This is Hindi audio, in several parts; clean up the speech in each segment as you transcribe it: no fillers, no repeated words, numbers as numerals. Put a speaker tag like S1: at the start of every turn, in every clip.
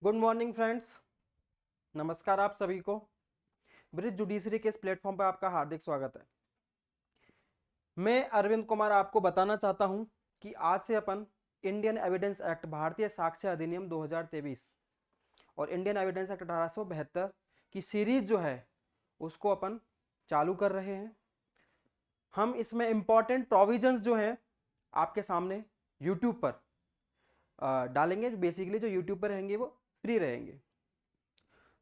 S1: गुड मॉर्निंग फ्रेंड्स, नमस्कार आप सभी को। ब्रिज जुडिशरी के इस प्लेटफॉर्म पर आपका हार्दिक स्वागत है। मैं अरविंद कुमार आपको बताना चाहता हूं कि आज से अपन इंडियन एविडेंस एक्ट भारतीय साक्ष्य अधिनियम 2023 और इंडियन एविडेंस एक्ट 1872 की सीरीज जो है उसको अपन चालू कर रहे हैं। हम इसमें इंपॉर्टेंट प्रोविजंस जो हैं आपके सामने यूट्यूब पर डालेंगे। बेसिकली जो यूट्यूब पर रहेंगे वो फ्री रहेंगे।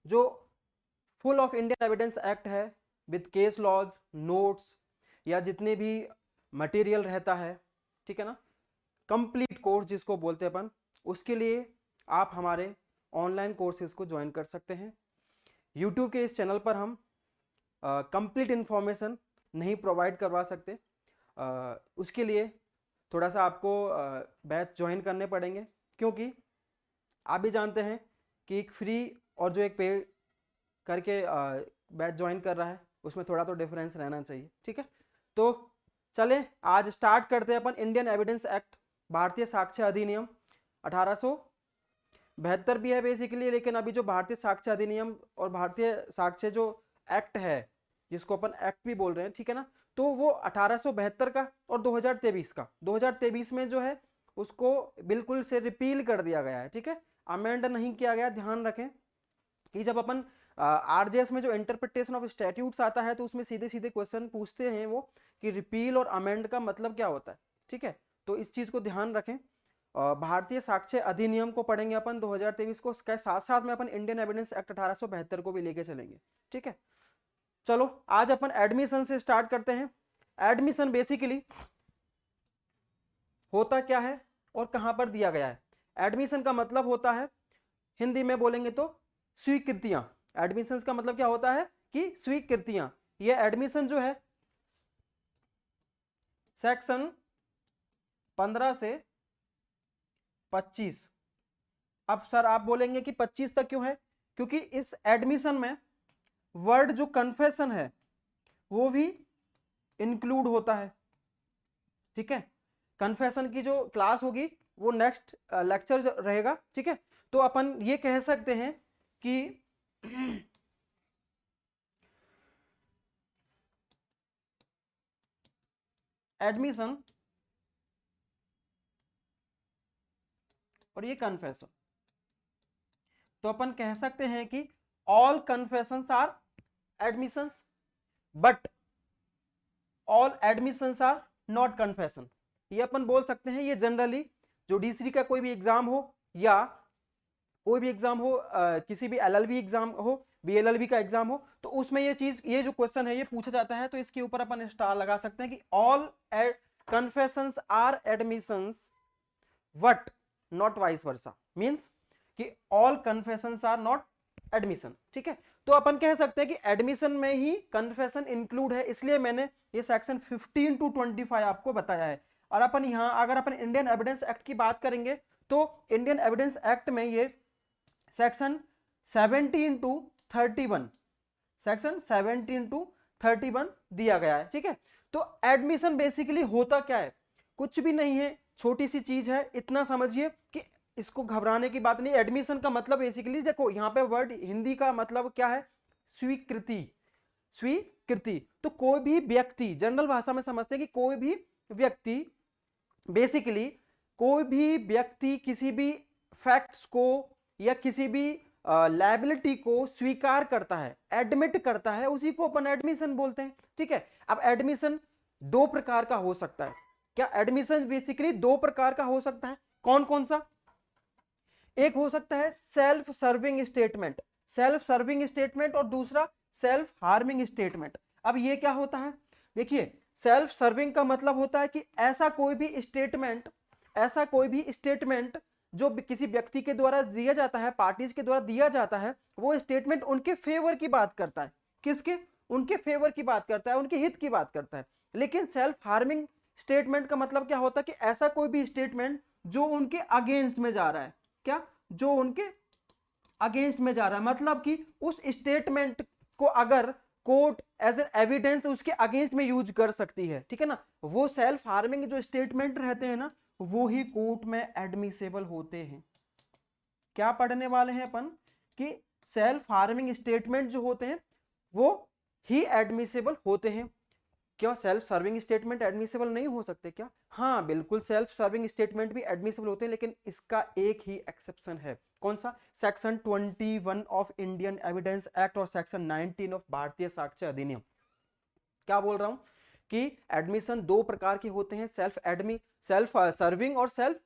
S1: जो full of Indian Evidence act है विद केस लॉज, नोट्स या जितने भी मटेरियल रहता है, ठीक है ना, कंप्लीट कोर्स जिसको बोलते हैं अपन, उसके लिए आप हमारे ऑनलाइन कोर्सेज को ज्वाइन कर सकते हैं। यूट्यूब के इस चैनल पर हम कंप्लीट इंफॉर्मेशन नहीं प्रोवाइड करवा सकते। उसके लिए थोड़ा सा आपको बैच ज्वाइन करने पड़ेंगे, क्योंकि आप भी जानते हैं कि एक फ्री और जो एक पे करके बैच ज्वाइन कर रहा है उसमें थोड़ा तो डिफरेंस रहना चाहिए, ठीक है। तो चलें आज स्टार्ट करते हैं अपन इंडियन एविडेंस एक्ट भारतीय साक्ष्य अधिनियम 1872 भी है बेसिकली, लेकिन अभी जो भारतीय साक्ष्य अधिनियम और भारतीय साक्ष्य जो एक्ट है जिसको अपन एक्ट भी बोल रहे हैं, ठीक है ना, तो वो 1872 का और 2023 का 2023 में जो है उसको बिल्कुल से रिपील कर दिया गया है, ठीक है, अमेंड नहीं किया गया। ध्यान रखें कि जब अपन आरजेएस में जो इंटरप्रिटेशन ऑफ स्टैट्यूट्स आता है तो उसमें सीधे सीधे क्वेश्चन पूछते हैं वो कि रिपील और अमेंड का मतलब क्या होता है, ठीक है। तो इस चीज को ध्यान रखें। भारतीय साक्ष्य अधिनियम को पढ़ेंगे अपन 2023 को, उसके साथ साथ में अपन इंडियन एविडेंस एक्ट 1872 को भी लेके चलेंगे, ठीक है। चलो आज अपन एडमिशन से स्टार्ट करते हैं। एडमिशन बेसिकली होता क्या है और कहां पर दिया गया है। एडमिशन का मतलब होता है, हिंदी में बोलेंगे तो स्वीकृतियां। एडमिशन का मतलब क्या होता है कि स्वीकृतियां। ये एडमिशन जो है सेक्शन 15 से 25। अब सर आप बोलेंगे कि 25 तक क्यों है, क्योंकि इस एडमिशन में वर्ड जो कन्फेशन है वो भी इंक्लूड होता है, ठीक है। कन्फेशन की जो क्लास होगी वो नेक्स्ट लेक्चर रहेगा, ठीक है। तो अपन ये कह सकते हैं कि एडमिशन और ये कन्फेशन, तो अपन कह सकते हैं कि all confessions are admissions but all admissions are not confession. ये अपन बोल सकते हैं। ये जनरली जुडिशरी का कोई भी एग्जाम हो या कोई भी एग्जाम हो, किसी भी एलएलबी एग्जाम हो, बीएलएलबी का एग्जाम हो, तो उसमें ये चीज, ये जो क्वेश्चन है ये पूछा जाता है। तो इसके ऊपर अपन स्टार लगा सकते हैं कि all confessions are admissions but not vice versa, means कि all confessions are not admission, ठीक है। तो अपन कह सकते हैं कि एडमिशन में ही कन्फेशन इंक्लूड है, इसलिए मैंने ये सेक्शन 15 to 25 आपको बताया है। और अपन यहां अगर अपन इंडियन एविडेंस एक्ट की बात करेंगे तो इंडियन एविडेंस एक्ट में ये सेक्शन 17 to 31, सेक्शन 17 to 31 दिया गया है, ठीक है। तो एडमिशन बेसिकली होता क्या है, कुछ भी नहीं है, छोटी सी चीज है, इतना समझिए कि इसको घबराने की बात नहीं। एडमिशन का मतलब बेसिकली देखो यहाँ पे वर्ड हिंदी का मतलब क्या है, स्वीकृति। स्वीकृति तो कोई भी व्यक्ति, जनरल भाषा में समझते हैं कि कोई भी व्यक्ति, बेसिकली कोई भी व्यक्ति किसी भी फैक्ट्स को या किसी भी लायबिलिटी को स्वीकार करता है, एडमिट करता है, उसी को अपन एडमिशन बोलते हैं, ठीक है। अब एडमिशन दो प्रकार का हो सकता है। क्या एडमिशन बेसिकली दो प्रकार का हो सकता है, कौन कौन सा। एक हो सकता है self serving statement, self serving statement, और दूसरा सेल्फ हार्मिंग स्टेटमेंट। अब ये क्या होता है, देखिए सेल्फ सर्विंग का मतलब होता है कि ऐसा कोई भी स्टेटमेंट, ऐसा कोई भी स्टेटमेंट जो किसी व्यक्ति के द्वारा दिया जाता है, पार्टीज के द्वारा दिया जाता है, वो स्टेटमेंट उनके फेवर की बात करता है। किसके, उनके फेवर की बात करता है, उनके हित की बात करता है। लेकिन सेल्फ हार्मिंग स्टेटमेंट का मतलब क्या होता है कि ऐसा कोई भी स्टेटमेंट जो उनके अगेंस्ट में जा रहा है, क्या, जो उनके अगेंस्ट में जा रहा है, मतलब कि उस स्टेटमेंट को अगर कोर्ट एज एन एविडेंस उसके अगेंस्ट में यूज कर सकती है, ठीक है ना, वो सेल्फ हार्मिंग जो स्टेटमेंट रहते हैं ना, वो ही कोर्ट में एडमिसेबल होते हैं, क्या पढ़ने वाले हैं अपन कि सेल्फ हार्मिंग स्टेटमेंट जो होते हैं वो ही एडमिसिबल होते हैं। क्या सेल्फ सर्विंग स्टेटमेंट एडमिसिबल नहीं हो सकते क्या? हाँ बिल्कुल, सेल्फ सर्विंग स्टेटमेंट भी एडमिसिबल होते हैं, लेकिन इसका एक ही एक्सेप्शन है। कौन सा? Section 21 of Indian Evidence act और सेक्शन 19 ऑफ भारतीय साक्ष्य अधिनियम। क्या बोल रहा हूं कि एडमिशन दो प्रकार के होते हैं, सेल्फ सर्विंग और सेल्फ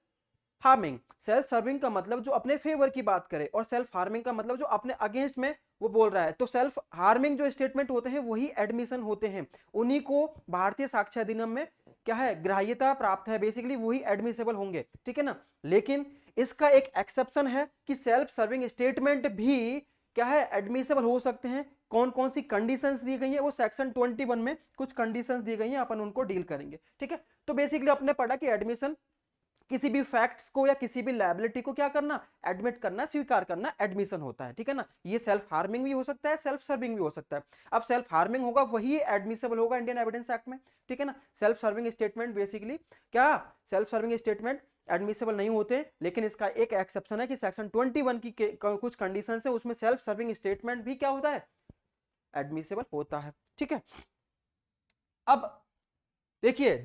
S1: हार्मिंग। सेल्फ सर्विंग का मतलब जो अपने फेवर की बात करे, और सेल्फ हार्मिंग का मतलब जो अपने अगेंस्ट में वो बोल रहा है। तो सेल्फ हार्मिंग जो स्टेटमेंट होते हैं वही एडमिशन होते हैं, उन्हीं को भारतीय साक्ष्य अधिनियम में क्या है, ग्राह्यता प्राप्त है, बेसिकली वही एडमिसेबल होंगे, ठीक है ना। लेकिन इसका एक एक्सेप्शन है कि सेल्फ सर्विंग स्टेटमेंट भी क्या है, एडमिसेबल हो सकते हैं। कौन कौन सी कंडीशंस दी गई है, वो सेक्शन 21 में कुछ कंडीशंस दी गई हैं, अपन उनको डील करेंगे, ठीक है। तो बेसिकली आपने पढ़ा कि एडमिशन किसी भी फैक्ट्स को या किसी भी लायबिलिटी को क्या करना, एडमिट करना, स्वीकार करना, एडमिशन होता है, ठीक है ना। ये सेल्फ हार्मिंग भी हो सकता है, सेल्फ सर्विंग भी हो सकता है। अब सेल्फ हार्मिंग होगा वही एडमिसेबल होगा इंडियन एविडेंस एक्ट में, ठीक है ना। सेल्फ सर्विंग स्टेटमेंट बेसिकली क्या, सेल्फ सर्विंग स्टेटमेंट एडमिसेबल नहीं होते, लेकिन इसका एक एक्सेप्शन है कि सेक्शन 21 की कुछ कंडीशन है, उसमें सेल्फ सर्विंग स्टेटमेंट भी क्या होता है, एडमिसेबल होता है, ठीक है। अब देखिए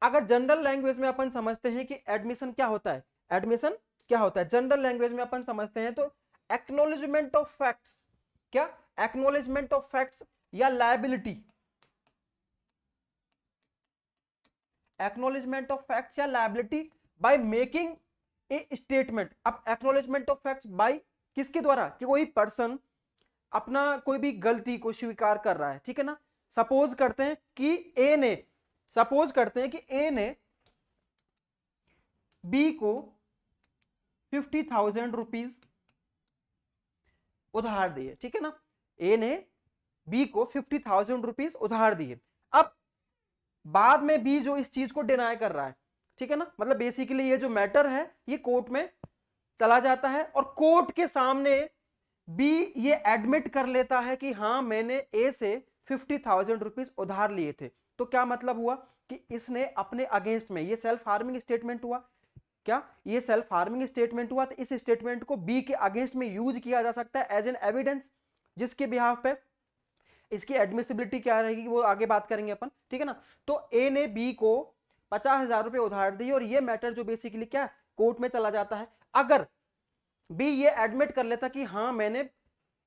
S1: अगर जनरल लैंग्वेज में अपन समझते हैं कि एडमिशन क्या होता है, एडमिशन क्या होता है जनरल लैंग्वेज में अपन समझते हैं तो एक्नॉलेजमेंट ऑफ फैक्ट्स, क्या एक्नॉलेजमेंट ऑफ फैक्ट्स या लायबिलिटी, एक्नॉलेजमेंट ऑफ फैक्ट्स या liability by making a statement. अब एक्नॉलेजमेंट ऑफ फैक्ट्स बाय किसके द्वारा, कि कोई पर्सन अपना कोई भी गलती को स्वीकार कर रहा है, ठीक है ना। सपोज करते हैं कि ए ने बी को 50,000 रुपीज उधार दिए, ठीक है ना। ए ने बी को 50,000 रुपीज उधार दिए। अब बाद में बी जो इस चीज को डिनाई कर रहा है, ठीक है ना, मतलब बेसिकली ये जो मैटर है ये कोर्ट में चला जाता है और कोर्ट के सामने बी ये एडमिट कर लेता है कि हाँ मैंने ए से 50,000 रुपीज उधार लिए थे। तो क्या मतलब हुआ कि इसने अपने अगेंस्ट में, ये सेल्फ हार्मिंग स्टेटमेंट हुआ, क्या ये सेल्फ हार्मिंग स्टेटमेंट हुआ। तो इस स्टेटमेंट को बी के अगेंस्ट में यूज किया जा सकता है एज एन एविडेंस, जिसके बिहाफ पे इसकी एडमिसिबिलिटी क्या रहेगी वो आगे बात करेंगे अपन, ठीक है ना। तो ए ने बी को 50,000 रुपए उधार दिए और ये मैटर जो बेसिकली क्या कोर्ट में चला जाता है। अगर बी ये एडमिट कर लेता कि हाँ मैंने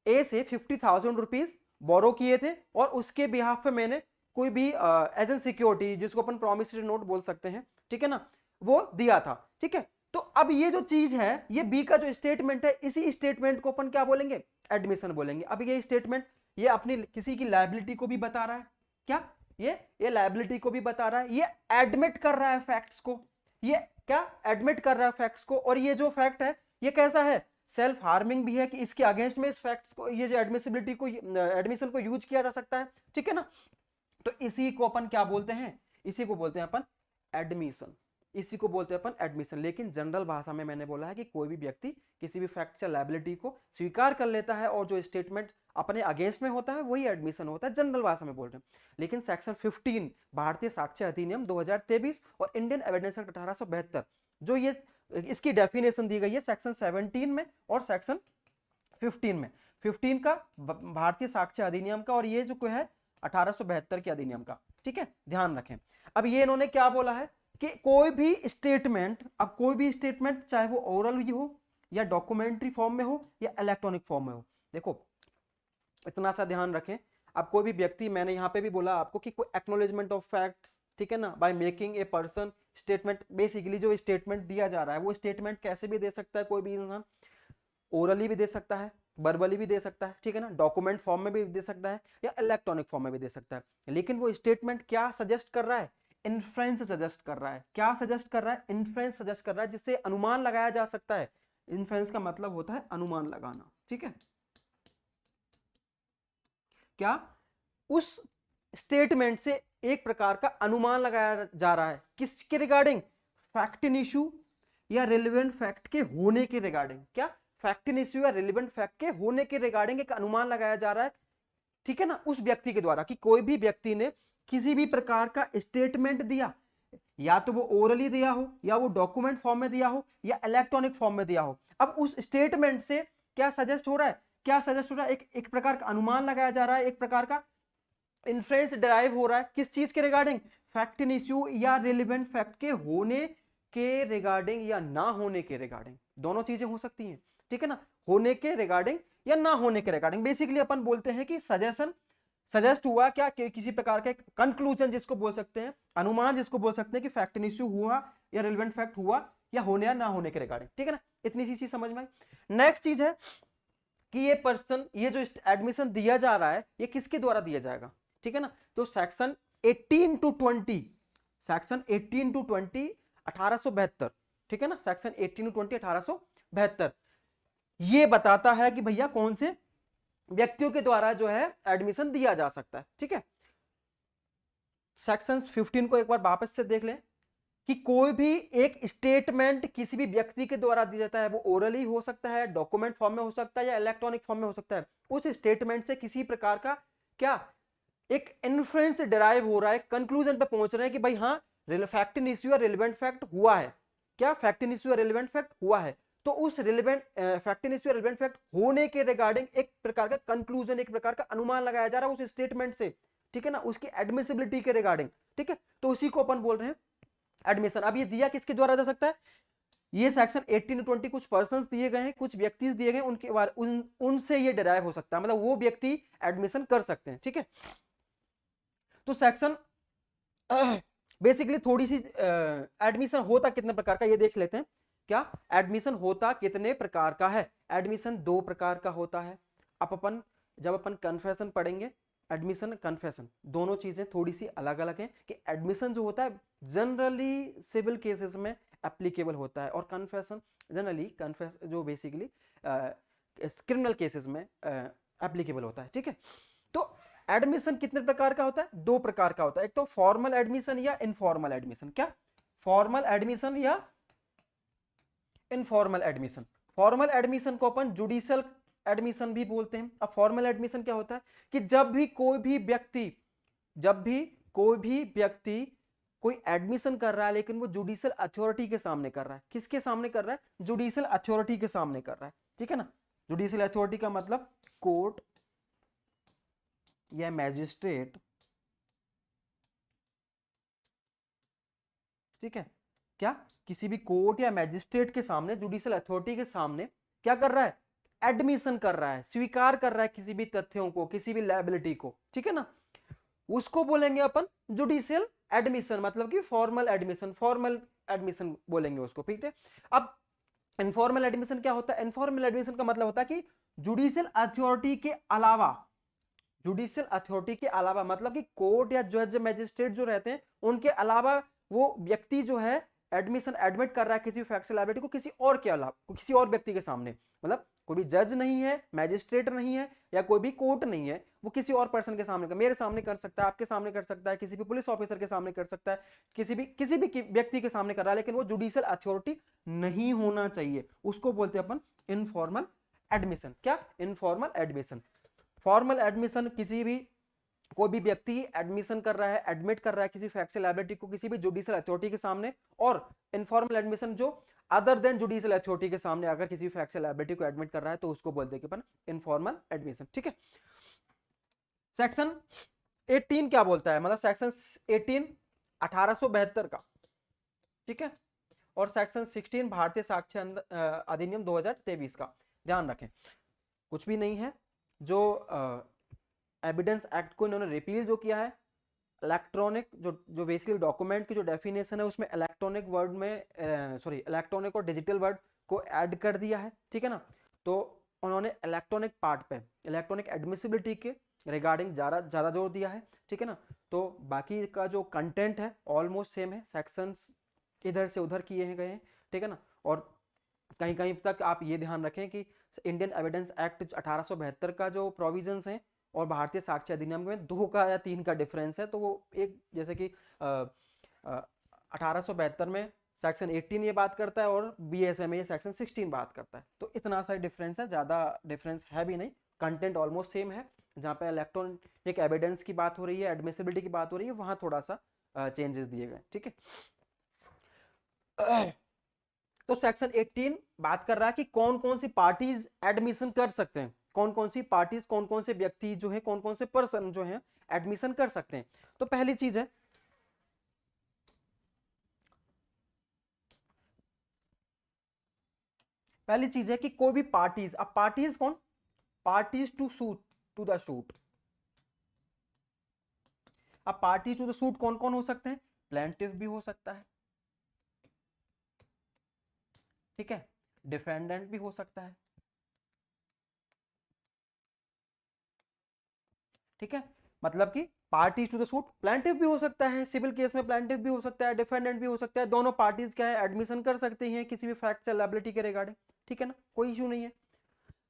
S1: ए से 50,000 रुपीज बोरो किए थे और उसके बिहाफ पे मैंने कोई भी एज एन सिक्योरिटी, जिसको अपन प्रॉमिसरी नोट बोल सकते हैं, ठीक है ना, वो दिया था, ठीक है। तो अब ये जो चीज है, ये बी का जो स्टेटमेंट है, इसी स्टेटमेंट को अपन क्या बोलेंगे, एडमिशन बोलेंगे। अब ये स्टेटमेंट ये अपनी किसी की लायबिलिटी को भी बता रहा है, क्या ये लायबिलिटी को भी बता रहा है, ये एडमिट कर रहा है फैक्ट्स को, ये क्या एडमिट कर रहा है फैक्ट्स को। और ये जो फैक्ट है ये कैसा है, सेल्फ हार्मिंग भी है कि इसके अगेंस्ट में इस फैक्ट्स को, ये जो एडमिसिबिलिटी को, एडमिशन को यूज किया जा सकता है, ठीक है ना। तो इसी को अपन क्या बोलते हैं, इसी को बोलते हैं अपन एडमिशन, इसी को बोलते हैं अपन एडमिशन। लेकिन जनरल भाषा में मैंने बोला है कि कोई भी व्यक्ति किसी भी फैक्ट या लायबिलिटी को स्वीकार कर लेता है और जो स्टेटमेंट अपने अगेंस्ट में होता है वही एडमिशन होता है, जनरल भाषा में बोल रहे हैं। लेकिन सेक्शन 15 भारतीय साक्ष्य अधिनियम 2023 और इंडियन एविडेंस एक्ट 1872 जो ये इसकी डेफिनेशन दी गई है सेक्शन 17 में और सेक्शन 15 में, 15 का भारतीय साक्ष्य अधिनियम का और ये जो है 1872 के अधिनियम का, ठीक है, ध्यान रखें। अब ये इन्होंने क्या बोला है कि कोई भी स्टेटमेंट, अब कोई भी स्टेटमेंट चाहे वो ओरल ही हो या डॉक्यूमेंट्री फॉर्म में हो या इलेक्ट्रॉनिक फॉर्म में हो, देखो इतना सा ध्यान रखें। अब कोई भी व्यक्ति, मैंने यहाँ पे भी बोला आपको कि कोई एक्नॉलेजमेंट ऑफ फैक्ट्स, ठीक है ना, by making a person statement, basically जो स्टेटमेंट दिया जा रहा है वो स्टेटमेंट कैसे भी दे सकता है कोई भी इंसान, ओरली भी दे सकता है, वर्बली भी दे सकता है, ठीक है ना, डॉक्यूमेंट फॉर्म में भी दे सकता है या इलेक्ट्रॉनिक फॉर्म में भी दे सकता है। लेकिन वो स्टेटमेंट क्या सजेस्ट कर रहा है, इन्फ्रेंस सजेस्ट कर रहा है। क्या सजेस्ट कर रहा है, इन्फ्रेंस सजेस्ट कर रहा है, जिससे अनुमान लगाया जा सकता है। इन्फ्रेंस का मतलब होता है अनुमान लगाना, ठीक है। क्या उस स्टेटमेंट से एक प्रकार का अनुमान लगाया जा रहा है, किसके रिगार्डिंग, फैक्ट इन इश्यू या रिलेवेंट फैक्ट के होने के रिगार्डिंग, क्या फैक्ट इन इश्यू या रिलेवेंट फैक्ट के होने के रिगार्डिंग एक अनुमान लगाया जा रहा है, ठीक है ना, उस व्यक्ति के द्वारा, कि कोई भी व्यक्ति ने किसी भी प्रकार का स्टेटमेंट दिया या तो वो ओरली दिया हो, या वो डॉक्यूमेंट फॉर्म में दिया हो, या इलेक्ट्रॉनिक फॉर्म में दिया हो। अब उस स्टेटमेंट से क्या सजेस्ट हो रहा है, एक प्रकार का अनुमान लगाया जा रहा है, एक प्रकार का इन्फ्रेंस डिराइव हो रहा है किस चीज के रिगार्डिंग, फैक्ट इन इश्यू या रिलेवेंट फैक्ट के होने के रिगार्डिंग या ना होने के रिगार्डिंग, दोनों चीजें हो सकती हैं, ठीक है ना, होने के रिगार्डिंग या ना होने के रिगार्डिंग। बेसिकली अपन बोलते हैं कि सजेस्ट हुआ क्या कि किसी प्रकार का कंक्लूजन जिसको बोल सकते हैं, अनुमान जिसको बोल सकते हैं कि फैक्ट इन इश्यू हुआ या रिलेवेंट फैक्ट हुआ या होने या ना होने के रिगार्डिंग, ठीक है ना, इतनी सी चीज समझ में आई। नेक्स्ट चीज है कि ये पर्सन, ये जो एडमिशन दिया जा रहा है ये किसके द्वारा दिया जाएगा, ठीक है ना, तो सेक्शन 18 टू 20, सेक्शन 18 टू 20 1872, ठीक है ना, सेक्शन 18 टू 20 1872 ये बताता है कि भैया कौन से व्यक्तियों के द्वारा जो है एडमिशन दिया जा सकता है, ठीक है। सेक्शन 15 को एक बार वापस से देख लें कि कोई भी एक स्टेटमेंट किसी भी व्यक्ति के द्वारा दिया जाता है, वो ओरली हो सकता है, डॉक्यूमेंट फॉर्म में हो सकता है, या इलेक्ट्रॉनिक फॉर्म में हो सकता है। उस स्टेटमेंट से किसी प्रकार का क्या एक इन्फ्लुएंस डिराइव हो रहा है, कंक्लूजन पे पहुंच रहे हैं कि भाई हाँ फैक्ट इन इश्यू या रिलेवेंट फैक्ट हुआ है, क्या फैक्ट इन इश्यू या रिलेवेंट फैक्ट हुआ है। तो उस रिलेवेंट फैक्ट इन इश्यू या रिलेवेंट फैक्ट होने के रिगार्डिंग एक प्रकार का कंक्लूजन, एक प्रकार का अनुमान लगाया जा रहा है उस स्टेटमेंट से, ठीक है ना, उसकी एडमिसिबिलिटी के रिगार्डिंग, ठीक है, तो उसी को अपन बोल रहे हैं एडमिशन। अब ये दिया किसके द्वारा जा सकता है, ये सेक्शन 18 to 20 कुछ पर्संस दिए गए हैं, कुछ व्यक्ति दिए गए, उनके बारे उनसे ये डिराइव हो सकता है, मतलब वो व्यक्ति एडमिशन कर सकते हैं, ठीक है। तो सेक्शन बेसिकली थोड़ी सी एडमिशन होता कितने प्रकार का ये देख लेते हैं। क्या एडमिशन होता कितने प्रकार का है, एडमिशन 2 प्रकार का होता है। अब जब अपन कन्फेशन पढ़ेंगे, एडमिशन कन्फेशन दोनों चीजें थोड़ी सी अलग अलग हैं कि एडमिशन जो होता है जनरली सिविल केसेस में एप्लीकेबल होता है, और कन्फेशन जनरली जो बेसिकली क्रिमिनल केसेस में एप्लीकेबल होता है, ठीक है। तो एडमिशन कितने प्रकार का होता है, 2 प्रकार का होता है, एक तो फॉर्मल एडमिशन या इनफॉर्मल एडमिशन। क्या फॉर्मल एडमिशन या इनफॉर्मल एडमिशन। फॉर्मल एडमिशन को अपन जुडिशियल एडमिशन भी बोलते हैं। अब फॉर्मल एडमिशन क्या होता है कि जब भी कोई व्यक्ति कोई एडमिशन कर रहा है, लेकिन वो जुडिशियल अथॉरिटी के सामने कर रहा है। किसके सामने कर रहा है, जुडिशियल अथॉरिटी के सामने कर रहा है, ठीक है ना। जुडिशियल अथॉरिटी का मतलब कोर्ट या मैजिस्ट्रेट, ठीक है, क्या किसी भी कोर्ट या मैजिस्ट्रेट के सामने, जुडिशियल अथॉरिटी के सामने क्या कर रहा है, एडमिशन कर रहा है, स्वीकार कर रहा है किसी भी तथ्यों को, किसी भी लायबिलिटी को, ठीक है ना, उसको बोलेंगे अपन जुडिशियल एडमिशन, मतलब कि फॉर्मल एडमिशन बोलेंगे उसको, ठीक है। अब इनफॉर्मल एडमिशन क्या होता है, इनफॉर्मल एडमिशन का मतलब होता है कि जुडिशियल अथॉरिटी के अलावा मतलब कि कोर्ट या जज मैजिस्ट्रेट जो रहते हैं उनके अलावा वो व्यक्ति जो है एडमिट कर रहा है किसी फैक्चुअल लायबिलिटी को किसी और के अलावा, किसी और व्यक्ति के सामने, मतलब कोई भी जज नहीं है, मैजिस्ट्रेट नहीं है, या कोई भी कोर्ट नहीं है, वो किसी और पर्सन के सामने, मेरे सामने कर सकता है, आपके सामने कर सकता है, किसी भी पुलिस ऑफिसर के सामने कर सकता है, किसी भी व्यक्ति के सामने कर रहा है, लेकिन वो जुडिशियल अथॉरिटी नहीं होना चाहिए, उसको बोलते हैं अपन इनफॉर्मल एडमिशन। क्या इनफॉर्मल एडमिशन। फॉर्मल एडमिशन कोई भी व्यक्ति एडमिशन कर रहा है, एडमिट कर रहा है किसी फैक्चुअल लायबिलिटी को किसी भी जुडिशियल अथॉरिटी के सामने, और इनफॉर्मल एडमिशन जो अदर देन जुडिशियल अथॉरिटी के सामने अगर किसी फैक्चुअल लायबिलिटी को एडमिट कर रहा है तो उसको बोलते हैं अपन इनफॉर्मल एडमिशन, ठीक है। सेक्शन 18 क्या बोलता है, मतलब सेक्शन 18 1872 का, ठीक है, और सेक्शन 16 भारतीय साक्ष्य अधिनियम 2023 का। ध्यान रखें कुछ भी नहीं है, जो एविडेंस एक्ट को इन्होंने रिपील जो किया है, इलेक्ट्रॉनिक जो बेसिकली डॉक्यूमेंट की जो डेफिनेशन है उसमें इलेक्ट्रॉनिक वर्ड में इलेक्ट्रॉनिक और डिजिटल वर्ड को ऐड कर दिया है, ठीक है ना। तो उन्होंने इलेक्ट्रॉनिक पार्ट पे इलेक्ट्रॉनिक एडमिसिबिलिटी के रिगार्डिंग ज़्यादा जोर दिया है, ठीक है ना। तो बाकी का जो कंटेंट है ऑलमोस्ट सेम है, सेक्शंस इधर से उधर किए गए हैं, ठीक है ना। और कहीं कहीं तक आप ये ध्यान रखें कि इंडियन एविडेंस एक्ट 1872 का जो प्रोविजंस हैं और भारतीय साक्ष्य अधिनियम में 2 का या 3 का डिफरेंस है, तो वो एक जैसे कि 1872 में सेक्शन 18 ये बात करता है और बीएसए में ये सेक्शन 16 बात करता है, तो इतना सा डिफरेंस है, ज़्यादा डिफरेंस है भी नहीं, कंटेंट ऑलमोस्ट सेम है। जहाँ पे इलेक्ट्रॉनिक एविडेंस की बात हो रही है, एडमिसिबिलिटी की बात हो रही है, वहाँ थोड़ा सा चेंजेस दिए गए, ठीक है। तो सेक्शन 18 बात कर रहा है कि कौन कौन सी पार्टीज एडमिशन कर सकते हैं, कौन कौन सी पार्टीज, कौन कौन से व्यक्ति जो है, कौन कौन से पर्सन जो है एडमिशन कर सकते हैं। तो पहली चीज है, कि कोई भी पार्टीज, अब पार्टीज कौन, parties to suit, to the shoot. अब पार्टी टू द सूट कौन कौन हो सकते हैं, प्लेंटिफ भी हो सकता है, ठीक है, डिफेंडेंट भी हो सकता है, ठीक है। मतलब कि party to the suit plaintiff भी हो सकता है, सिविल केस में प्लेंटिफ भी हो सकता है, डिफेंडेंट भी हो सकता है, दोनों पार्टीज क्या है एडमिशन कर सकती हैं किसी भी फैक्ट या लायबिलिटी के रिगार्डिंग, ठीक है ना, कोई इशू नहीं है।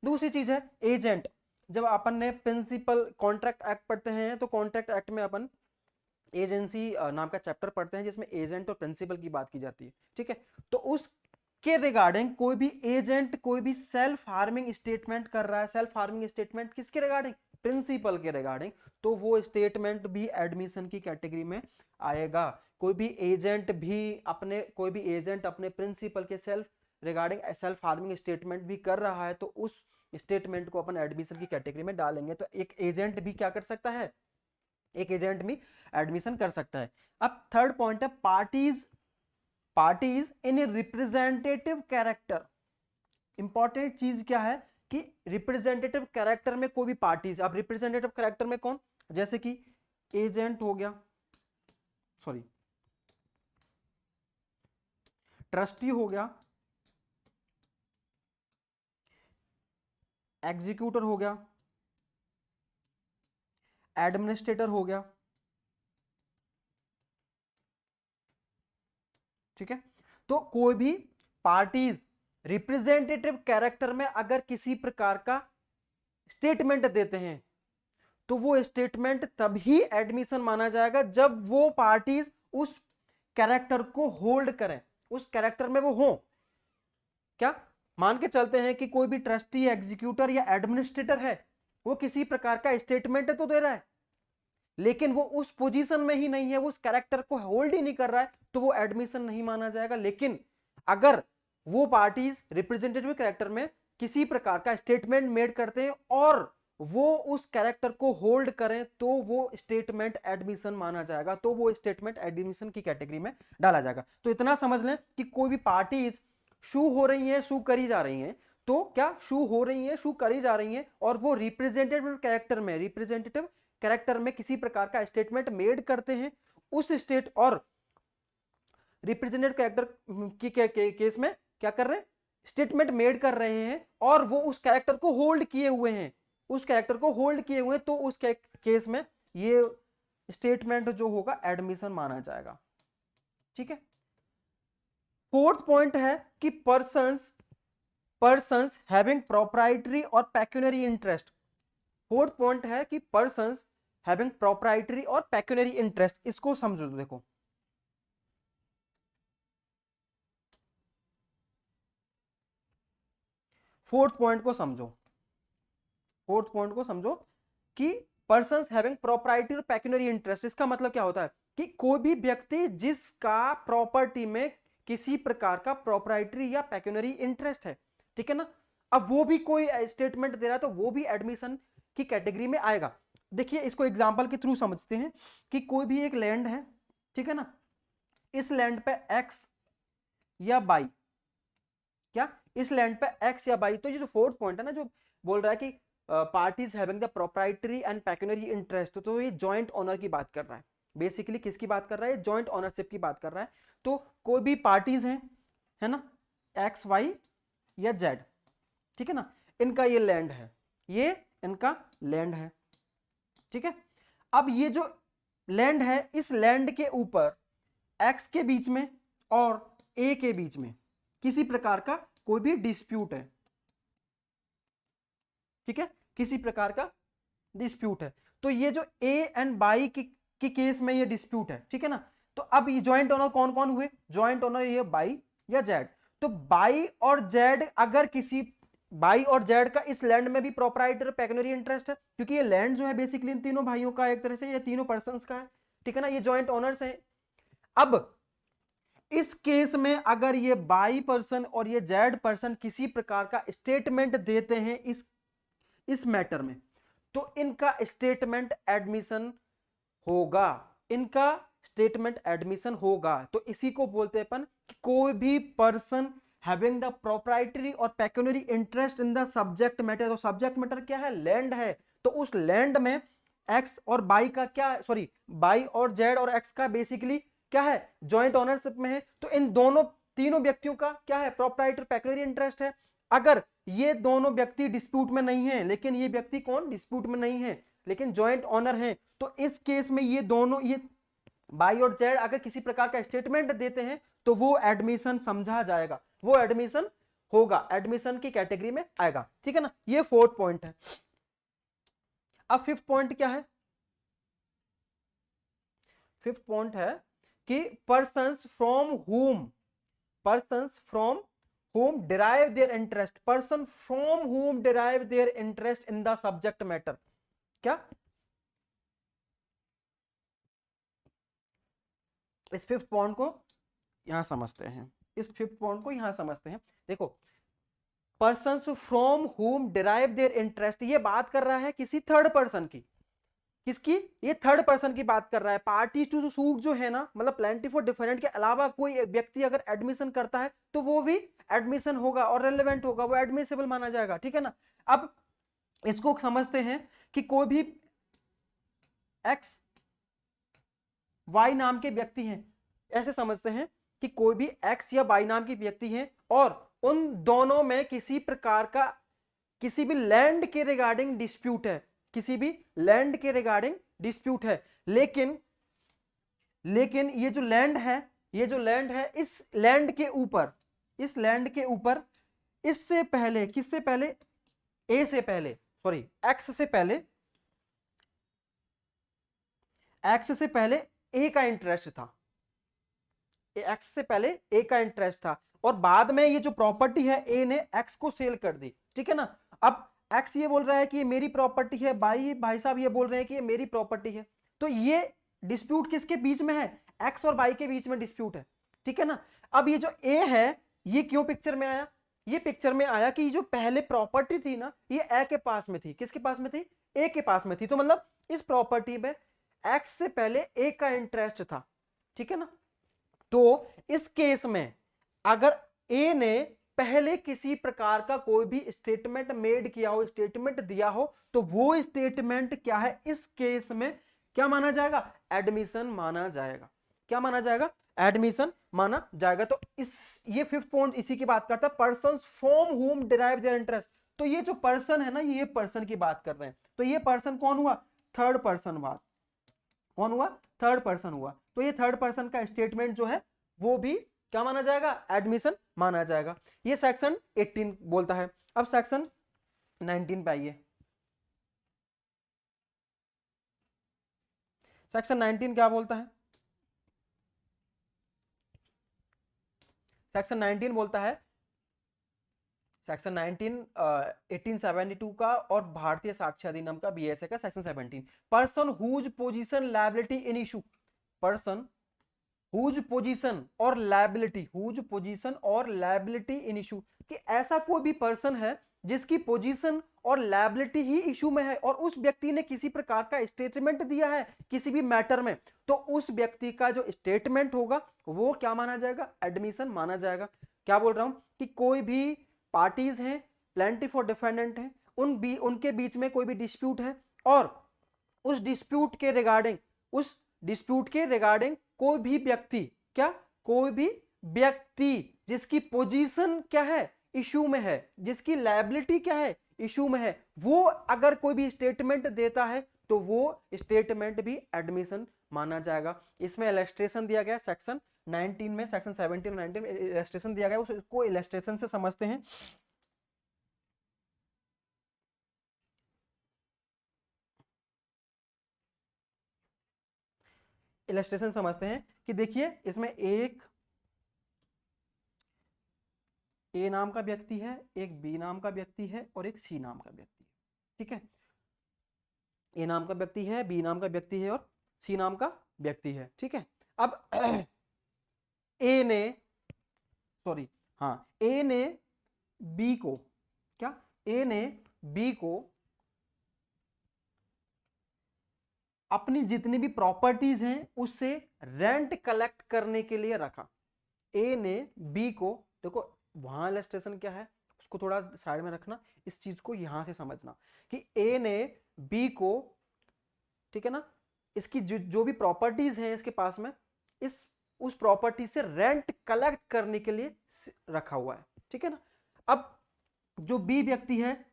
S1: दूसरी चीज है एजेंट। जब अपन ने प्रिंसिपल कॉन्ट्रैक्ट एक्ट पढ़ते हैं तो कॉन्ट्रैक्ट एक्ट में अपन एजेंसी नाम का चैप्टर पढ़ते हैं जिसमें एजेंट और प्रिंसिपल की बात की जाती है, ठीक है। तो उसके रिगार्डिंग कोई भी एजेंट कोई भी सेल्फ हार्मिंग स्टेटमेंट कर रहा है, सेल्फ हार्मिंग स्टेटमेंट किसके रिगार्डिंग, प्रिंसिपल के रिगार्डिंग, तो वो स्टेटमेंट भी एडमिशन की कैटेगरी में आएगा। कोई भी एजेंट अपने प्रिंसिपल के self regarding self harming statement भी कर रहा है तो उस स्टेटमेंट को अपन एडमिशन की कैटेगरी में डालेंगे। तो एक एजेंट भी क्या कर सकता है, एक एजेंट भी एडमिशन कर सकता है। अब थर्ड पॉइंट है parties in representative character. Important चीज क्या है कि रिप्रेजेंटेटिव कैरेक्टर में कोई भी पार्टीज, अब रिप्रेजेंटेटिव कैरेक्टर में कौन, जैसे कि एजेंट हो गया, सॉरी ट्रस्टी हो गया, एग्जीक्यूटर हो गया, एडमिनिस्ट्रेटर हो गया, ठीक है। तो कोई भी पार्टीज रिप्रेजेंटेटिव कैरेक्टर में अगर किसी प्रकार का स्टेटमेंट देते हैं तो वो स्टेटमेंट तभी एडमिशन माना जाएगा जब वो पार्टीज उस कैरेक्टर को होल्ड करें, उस कैरेक्टर में वो हो। क्या मान के चलते हैं कि कोई भी ट्रस्टी, एग्जीक्यूटर या एडमिनिस्ट्रेटर है, वो किसी प्रकार का स्टेटमेंट तो दे रहा है लेकिन वो उस पोजीशन में ही नहीं है, वो उस कैरेक्टर को होल्ड ही नहीं कर रहा है, तो वो एडमिशन नहीं माना जाएगा। लेकिन अगर वो पार्टीज रिप्रेजेंटेटिव कैरेक्टर में किसी प्रकार का स्टेटमेंट मेड करते हैं और वो उस कैरेक्टर को होल्ड करें तो वो स्टेटमेंट एडमिशन माना जाएगा, तो वो स्टेटमेंट एडमिशन की कैटेगरी में डाला जाएगा। तो इतना समझ लें कि कोई भी पार्टीज शू हो रही है, शू करी जा रही है, तो क्या शू हो रही है, शू करी जा रही है और वो रिप्रेजेंटेटिव कैरेक्टर में किसी प्रकार का स्टेटमेंट मेड करते हैं, उस स्टेट और रिप्रेजेंटेटिव कैरेक्टर की केस में क्या कर रहे हैं, स्टेटमेंट मेड कर रहे हैं और वो उस कैरेक्टर को होल्ड किए हुए हैं, उस कैरेक्टर को होल्ड किए हुए हैं, तो उस केस में ये स्टेटमेंट जो होगा एडमिशन माना जाएगा, ठीक है। फोर्थ पॉइंट है कि पर्संस हैविंग प्रोप्राइटरी और पेक्यूनरी इंटरेस्ट। फोर्थ पॉइंट है कि पर्संस हैविंग प्रोप्राइटरी और पेक्यूनरी इंटरेस्ट, इसको समझो। देखो फोर्थ पॉइंट को समझो, फोर्थ पॉइंट को समझो कि पर्संस हैविंग प्रोप्राइटरी और पेक्यूनरी इंटरेस्ट, इसका मतलब क्या होता है कि कोई भी व्यक्ति जिसका प्रॉपर्टी में किसी प्रकार का प्रोप्राइटरी या पेक्यूनरी इंटरेस्ट है, ठीक है ना। अब वो भी कोई स्टेटमेंट दे रहा है तो वो भी एडमिशन की कैटेगरी में आएगा। देखिए इसको एग्जांपल के थ्रू समझते हैं कि कोई भी एक लैंड है, ठीक है ना, इस लैंड पे एक्स या बाई, क्या इस लैंड पे एक्स या बाई, तो ये जो फोर्थ पॉइंट है ना जो बोल रहा है कि parties having the proprietary and pecuniary interest, तो ये जॉइंट ओनर की बात कर रहा है। बेसिकली किसकी बात कर रहा है, जॉइंट ओनरशिप की बात कर रहा है। तो कोई भी पार्टीज हैं, है ना, एक्स वाई या जेड, ठीक है ना, इनका ये लैंड है, ये इनका लैंड है, ठीक है। अब ये जो लैंड है, इस लैंड के ऊपर एक्स के बीच में और ए के बीच में किसी प्रकार का कोई भी डिस्प्यूट है, ठीक है, किसी प्रकार का डिस्प्यूट है। तो ये जो ए एंड बाई की केस में ये डिस्प्यूट है, ठीक है ना। तो अब ये जॉइंट ओनर कौन कौन हुए, जॉइंट ओनर ये बाई या जेड। तो बाई और जेड, अगर किसी बाई और जेड का इस लैंड में भी प्रोप्राइटर पेक्यूनरी इंटरेस्ट है, क्योंकि ये लैंड जो है बेसिकली इन तीनों भाइयों का, एक तरह से ये तीनों पर्संस का है, ठीक है ना, ये जॉइंट ओनर्स हैं, अब इस केस में अगर ये बाई पर्सन और ये जेड पर्सन किसी प्रकार का स्टेटमेंट देते हैं इस मैटर में, तो इनका स्टेटमेंट एडमिशन होगा, इनका स्टेटमेंट एडमिशन होगा। तो इसी को बोलते हैं अपन कि कोई भी पर्सन हैविंग द प्रोप्राइटरी और pecuniary interest in the subject matter. तो सब्जेक्ट मैटर क्या है? लैंड है। तो उस लैंड में एक्स और बाई का क्या, सॉरी बाई और जेड और एक्स का बेसिकली क्या है? जॉइंट ओनरशिप में है। तो इन दोनों तीनों व्यक्तियों का क्या है? प्रोप्राइटरी पेक्यूनरी इंटरेस्ट है। अगर ये दोनों व्यक्ति डिस्प्यूट में नहीं है, लेकिन ये व्यक्ति कौन डिस्प्यूट में नहीं है लेकिन जॉइंट ओनर है, तो इस केस में ये दोनों, ये बाई और जेड अगर किसी प्रकार का स्टेटमेंट देते हैं तो वो एडमिशन समझा जाएगा, वो एडमिशन होगा, एडमिशन की कैटेगरी में आएगा। ठीक है ना, ये फोर्थ पॉइंट है। अब फिफ्थ पॉइंट क्या है? फिफ्थ पॉइंट है कि persons from whom derive their interest, person from whom derive their interest in the subject matter। क्या इस फिफ्थ पॉइंट को यहां समझते हैं, इस फिफ्थ पॉइंट को यहां समझते हैं। देखो, persons from whom derive their interest, ये बात कर रहा है किसी थर्ड पर्सन की। किसकी? ये थर्ड पर्सन की बात कर रहा है। पार्टी टू सूट जो है ना, मतलब प्लेंटिफ और डिफरेंट के अलावा कोई व्यक्ति अगर एडमिशन करता है तो वो भी एडमिशन होगा और रेलेवेंट होगा, वो एडमिसेबल माना जाएगा। ठीक है ना। अब इसको समझते हैं कि कोई भी एक्स वाई नाम के व्यक्ति हैं, ऐसे समझते हैं कि कोई भी एक्स या वाई नाम की व्यक्ति हैं और उन दोनों में किसी प्रकार का किसी भी लैंड के रिगार्डिंग डिस्प्यूट है, किसी भी लैंड के रिगार्डिंग डिस्प्यूट है। लेकिन ये जो लैंड है, ये जो लैंड है, इस लैंड के ऊपर, इस लैंड के ऊपर इससे पहले, किससे पहले? ए से पहले, सॉरी एक्स से पहले, एक्स से पहले ए का इंटरेस्ट था, एक्स से पहले ए का इंटरेस्ट था और बाद में ये जो प्रॉपर्टी है ए ने एक्स को सेल कर दी। ठीक है ना। अब एक्स ये बोल रहा है कि ये मेरी प्रॉपर्टी है, भाई साहब ये बोल रहे हैं कि ये मेरी प्रॉपर्टी है। तो ये डिस्प्यूट किसके बीच में है? एक्स और वाई के बीच में डिस्प्यूट है। ठीक है ना। अब ये जो ए है, ये क्यों पिक्चर में आया? ये पिक्चर में आया कि जो पहले प्रॉपर्टी थी ना, ये ए के पास में थी। किसके पास में थी? ए के पास में थी। तो मतलब इस प्रॉपर्टी में एक्स से पहले ए का इंटरेस्ट था। ठीक है ना। तो इस केस में अगर ए ने पहले किसी प्रकार का कोई भी स्टेटमेंट मेड किया हो, स्टेटमेंट दिया हो, तो वो स्टेटमेंट क्या है? इस केस में क्या माना जाएगा? एडमिशन माना जाएगा। क्या माना जाएगा? एडमिशन माना जाएगा। तो ये फिफ्थ पॉइंट इसी की बात करता है, person from whom derive their interest। तो ये जो पर्सन है ना, ये पर्सन की बात कर रहे हैं। तो ये पर्सन कौन हुआ? थर्ड पर्सन हुआ। कौन हुआ? थर्ड पर्सन हुआ। तो ये थर्ड पर्सन का स्टेटमेंट जो है वो भी क्या माना जाएगा? एडमिशन माना जाएगा। ये सेक्शन 18 बोलता है। अब सेक्शन 19 पे आइए। सेक्शन 19 क्या बोलता है? सेक्शन 19 बोलता है, सेक्शन 19 1872 का और भारतीय साक्ष्य अधिनियम का, बीएसए का section 17, person whose position liability in issue, person whose position और लायबिलिटी, हुज पोजीशन और लायबिलिटी इन इशू, कि ऐसा कोई भी पर्सन है जिसकी पोजीशन और लायबिलिटी ही इशू में है और उस व्यक्ति ने किसी प्रकार का स्टेटमेंट दिया है किसी भी मैटर में, तो उस व्यक्ति का जो स्टेटमेंट होगा वो क्या माना जाएगा? एडमिशन माना जाएगा। क्या बोल रहा हूं कि कोई भी पार्टीज हैं, प्लेंटिफ और डिफेंडेंट हैं, उनके बीच में कोई भी डिस्प्यूट है और उस डिस्प्यूट के रिगार्डिंग कोई भी व्यक्ति, क्या कोई भी व्यक्ति जिसकी पोजीशन क्या है? इशू में है, जिसकी लायबिलिटी क्या है? इशू में है, वो अगर कोई भी स्टेटमेंट देता है तो वो स्टेटमेंट भी एडमिशन माना जाएगा। इसमें इलस्ट्रेशन दिया गया सेक्शन 19 में, सेक्शन 17 और 19 में इलस्ट्रेशन दिया गया, उसको इलस्ट्रेशन से समझते हैं। इलस्ट्रेशन समझते हैं कि देखिए इसमें एक ए नाम का व्यक्ति है, एक बी नाम का व्यक्ति है और एक सी नाम का व्यक्ति है। ठीक है, ए नाम का व्यक्ति है, बी नाम का व्यक्ति है और सी नाम का व्यक्ति है। ठीक है, अब ए ने, सॉरी हाँ, ए ने बी को, क्या, ए ने बी को अपनी जितनी भी प्रॉपर्टीज हैं उससे रेंट कलेक्ट करने के लिए रखा। ए ने बी को, देखो वहां इलस्ट्रेशन क्या है उसको थोड़ा साइड में रखना, इस चीज को यहां से समझना कि ए ने बी को, ठीक है ना, इसकी जो भी प्रॉपर्टीज हैं इसके पास में, इस उस प्रॉपर्टी से रेंट कलेक्ट करने के लिए रखा हुआ है, ठीक है ना। अब जो बी व्यक्ति है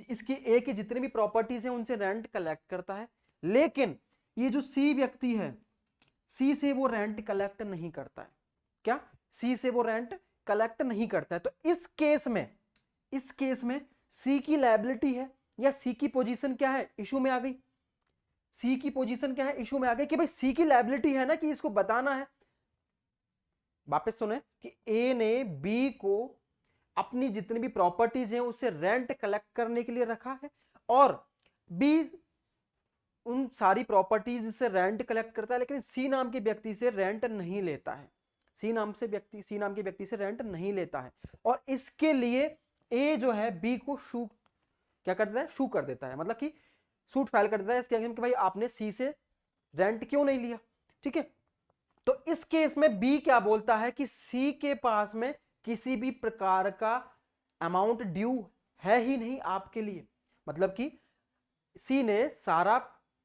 S1: इसकी ए की जितनी भी प्रॉपर्टीज हैं उनसे रेंट कलेक्ट करता है, लेकिन ये जो सी व्यक्ति है सी से वो रेंट कलेक्ट नहीं करता है, क्या, सी से वो रेंट कलेक्ट नहीं करता है। तो इस केस में सी की लायबिलिटी है या सी की पोजीशन क्या है, इशू में आ गई। सी की पोजीशन क्या है, इशू में आ गई कि भाई सी की लायबिलिटी है ना कि इसको बताना है। वापस सुने कि ए ने बी को अपनी जितनी भी प्रॉपर्टीज हैं उससे रेंट कलेक्ट करने के लिए रखा है, और बी उन सारी प्रॉपर्टीज से रेंट कलेक्ट करता है, लेकिन सी नाम के व्यक्ति से रेंट नहीं लेता है। सी नाम के व्यक्ति से रेंट नहीं लेता है, और इसके लिए ए जो है बी को शू क्या करता है, शू कर देता है, मतलब कि सूट फाइल कर देता है इसके अगेंस्ट कि भाई आपने सी से रेंट क्यों नहीं लिया, ठीक है। तो इस केस में बी क्या बोलता है कि सी के पास में किसी भी प्रकार का अमाउंट ड्यू है ही नहीं आपके लिए, मतलब कि सी ने सारा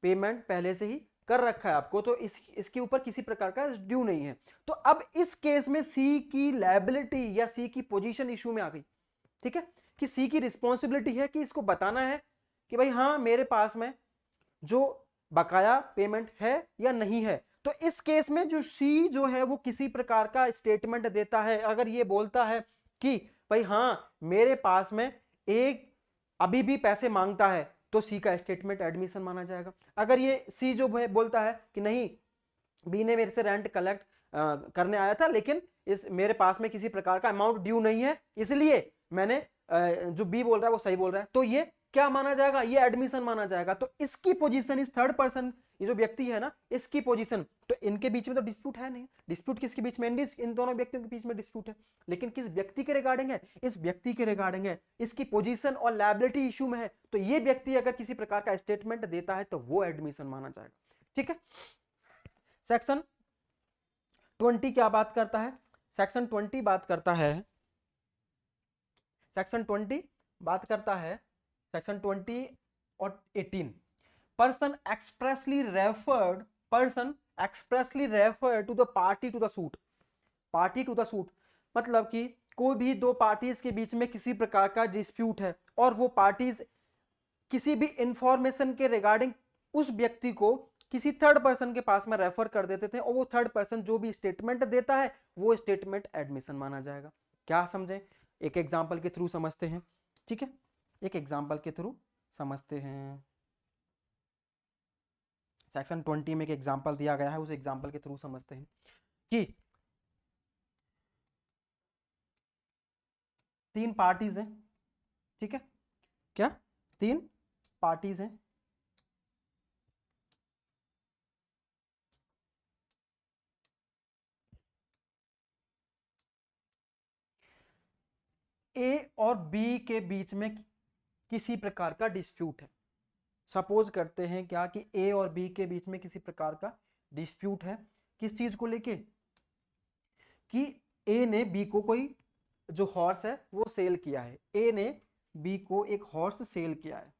S1: पेमेंट पहले से ही कर रखा है आपको, तो इसके ऊपर किसी प्रकार का ड्यू नहीं है। तो अब इस केस में सी की लायबिलिटी या सी की पोजीशन इशू में आ गई, ठीक है, कि सी की रिस्पॉन्सिबिलिटी है कि इसको बताना है कि भाई हाँ मेरे पास में जो बकाया पेमेंट है या नहीं है। तो इस केस में जो सी जो है वो किसी प्रकार का स्टेटमेंट देता है, अगर ये बोलता है कि भाई हाँ मेरे पास में एक अभी भी पैसे मांगता है, तो सी का स्टेटमेंट एडमिशन माना जाएगा। अगर ये सी जो है बोलता है कि नहीं बी ने मेरे से रेंट कलेक्ट करने आया था, लेकिन इस मेरे पास में किसी प्रकार का अमाउंट ड्यू नहीं है, इसलिए मैंने जो बी बोल रहा है वो सही बोल रहा है, तो ये क्या माना जाएगा, ये एडमिशन माना जाएगा। तो इसकी पोजीशन, इस थर्ड पर्सन, ये जो व्यक्ति है ना इसकी पोजीशन, तो इनके बीच में तो डिस्प्यूट है नहीं, डिस्प्यूट किसके बीच में, इन दोनों व्यक्तियों के बीच में डिस्प्यूट है, लेकिन किस व्यक्ति के रिगार्डिंग है, इस व्यक्ति के रिगार्डिंग है, इसकी पोजीशन और लायबिलिटी इशू में है। तो ये व्यक्ति अगर किसी प्रकार का स्टेटमेंट देता है तो वो एडमिशन माना जाएगा, ठीक है। सेक्शन 20 क्या बात करता है, सेक्शन 20 बात करता है, सेक्शन 20 बात करता है, सेक्शन 20 और 18, person expressly referred to the party to the suit, party to the suit मतलब कि कोई भी दो पार्टीज के बीच में किसी प्रकार का डिस्प्यूट है और वो पार्टीज किसी भी इंफॉर्मेशन के रिगार्डिंग उस व्यक्ति को किसी थर्ड पर्सन के पास में रेफर कर देते थे, और वो थर्ड पर्सन जो भी स्टेटमेंट देता है वो स्टेटमेंट एडमिशन माना जाएगा। क्या समझे, एक एग्जांपल के थ्रू समझते हैं, ठीक है, एक एग्जांपल के थ्रू समझते हैं। सेक्शन 20 में एक एग्जांपल दिया गया है, उस एग्जांपल के थ्रू समझते हैं कि तीन पार्टीज हैं, ठीक है, क्या, तीन पार्टीज हैं, ए और बी के बीच में किसी प्रकार का डिस्प्यूट है। सपोज करते हैं क्या कि ए और बी के बीच में किसी प्रकार का डिस्प्यूट है, किस चीज को लेके, कि ए ने बी को कोई जो हॉर्स है वो सेल किया है, ए ने बी को एक हॉर्स सेल किया है,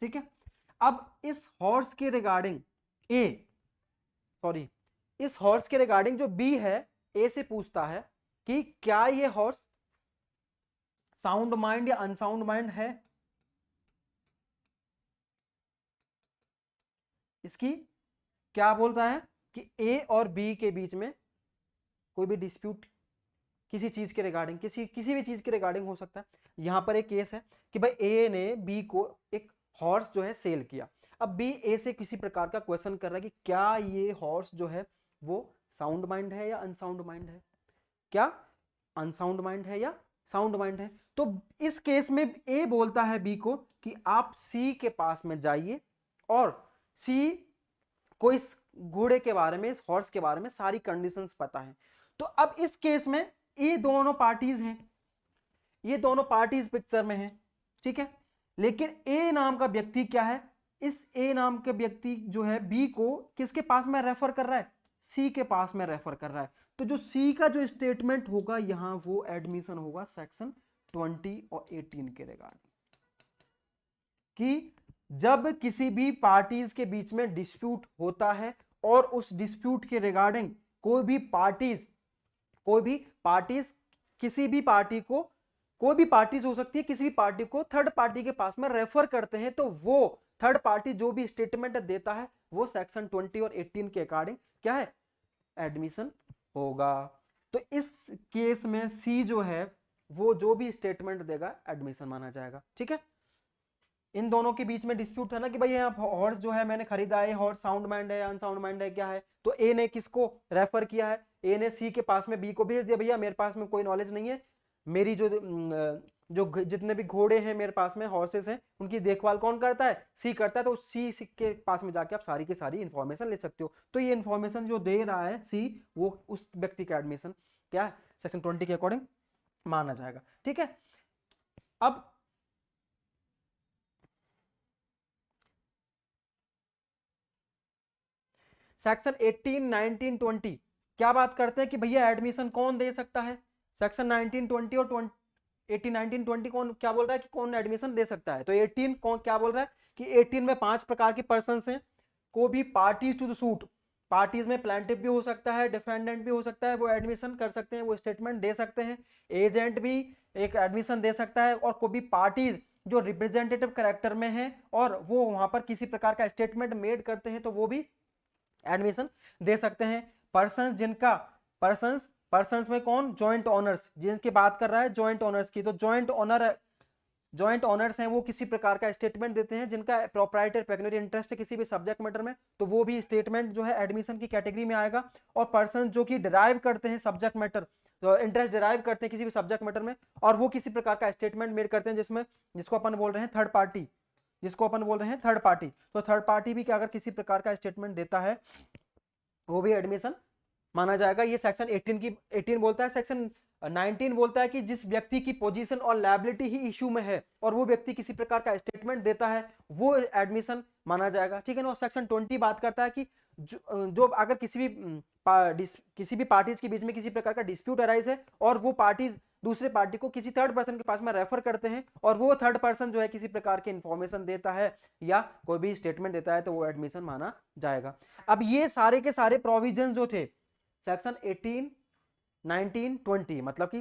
S1: ठीक है। अब इस हॉर्स के रिगार्डिंग इस हॉर्स के रिगार्डिंग जो बी है ए से पूछता है कि क्या ये हॉर्स साउंड माइंड या अनसाउंड माइंड है, इसकी क्या बोलता है कि ए और बी के बीच में कोई भी डिस्प्यूट किसी चीज के रिगार्डिंग, किसी भी चीज के रिगार्डिंग हो सकता है। यहां पर एक केस है कि भाई ए ने बी को एक हॉर्स जो है सेल किया, अब बी ए से किसी प्रकार का क्वेश्चन कर रहा है कि क्या ये हॉर्स जो है वो साउंड माइंड है या अनसाउंड माइंड है, क्या अनसाउंड माइंड है या साउंड माइंड है। तो इस केस में ए बोलता है बी को कि आप सी के पास में जाइए और सी को इस घोड़े के बारे में, इस हॉर्स के बारे में सारी कंडीशंस पता है। तो अब इस केस में ये दोनों पार्टीज हैं, ये दोनों पार्टीज पिक्चर में हैं, ठीक है। लेकिन ए नाम का व्यक्ति क्या है, इस ए नाम के व्यक्ति जो है बी को किसके पास में रेफर कर रहा है, सी के पास में रेफर कर रहा है। तो जो सी का जो स्टेटमेंट होगा यहां वो एडमिशन होगा सेक्शन 20 और 18 के रिगार्डिंग, कि जब किसी भी पार्टीज के बीच में डिस्प्यूट होता है और उस डिस्प्यूट के रिगार्डिंग कोई भी पार्टीज किसी भी पार्टी को, कोई भी पार्टीज हो सकती है, किसी भी पार्टी को थर्ड पार्टी के पास में रेफर करते हैं, तो वो थर्ड पार्टी जो भी स्टेटमेंट देता है वो सेक्शन 20 और 18 के अकॉर्डिंग क्या है, एडमिशन होगा। तो इस केस में सी जो है वो जो भी स्टेटमेंट देगा एडमिशन माना जाएगा, ठीक है। इन दोनों के बीच में डिस्प्यूट था ना कि भाई यहाँ हॉर्स जो है मैंने खरीदा है, हॉर्स साउंड माइंड है अनसाउंड माइंड है, क्या है, तो ए ने किसको रेफर किया है, ए ने सी के पास में बी को भेज दिया, भैया मेरे पास में कोई नॉलेज नहीं है, मेरी जो जितने भी घोड़े हैं मेरे पास में, हॉर्सेस हैं, उनकी देखभाल कौन करता है, सी करता है। तो सी के पास में जाके आप सारी की सारी इंफॉर्मेशन ले सकते हो। तो ये इंफॉर्मेशन जो दे रहा है सी, वो उस व्यक्ति का एडमिशन क्या है, सेक्शन 20 के अकॉर्डिंग माना जाएगा, ठीक है। अब सेक्शन 18, 19, 20 क्या बात करते हैं कि भैया एडमिशन कौन दे सकता है, सेक्शन 19, 20 और 18, 19, 20 कौन क्या बोल रहा है कि कौन एडमिशन दे सकता है। तो 18 कौन क्या बोल रहा है कि 18 में 5 प्रकार के पर्सन हैं, को भी parties to the suit, parties में प्लांटिव भी हो सकता है, डिफेंडेंट भी हो सकता है, वो एडमिशन कर सकते हैं, वो स्टेटमेंट दे सकते हैं, एजेंट भी एक एडमिशन दे सकता है, और कोई भी पार्टीज जो रिप्रेजेंटेटिव कैरेक्टर में है और वो वहां पर किसी प्रकार का स्टेटमेंट मेड करते हैं तो वो भी एडमिशन दे सकते हैं। पर्सन्स में कौन, जॉइंट ओनर्स, जिनकी बात कर रहा है जॉइंट ओनर्स की, तो जॉइंट ओनर्स हैं वो किसी प्रकार का स्टेटमेंट देते हैं, जिनका प्रोप्राइटर पेक्यूनियरी इंटरेस्ट है किसी भी सब्जेक्ट मैटर में, तो वो भी स्टेटमेंट जो है एडमिशन की कैटेगरी में आएगा। और पर्सन जो कि डिराइव करते हैं सब्जेक्ट मैटर, तो इंटरेस्ट डिराइव करते हैं किसी भी सब्जेक्ट मैटर में, और वो किसी प्रकार का स्टेटमेंट मेड करते हैं जिसमें जिसको अपन बोल रहे हैं थर्ड पार्टी, तो थर्ड पार्टी भी क्या अगर किसी प्रकार का स्टेटमेंट देता है वो भी एडमिशन माना जाएगा। ये सेक्शन 18 बोलता है। सेक्शन 19 बोलता है कि जिस व्यक्ति की पोजीशन और लायबिलिटी ही इशू में है और वो व्यक्ति किसी प्रकार का स्टेटमेंट देता है वो एडमिशन माना जाएगा, ठीक है ना। सेक्शन 20 बात करता है कि जो अगर किसी भी पार्टीज के बीच में किसी प्रकार का डिस्प्यूट अराइज है और वो पार्टीज दूसरे पार्टी को किसी थर्ड पर्सन के पास में रेफर करते हैं और वो थर्ड पर्सन जो है किसी प्रकार की इंफॉर्मेशन देता है या कोई भी स्टेटमेंट देता है तो वो एडमिशन माना जाएगा। अब ये सारे के सारे प्रोविजन जो थे सेक्शन 18, 19, 20 मतलब कि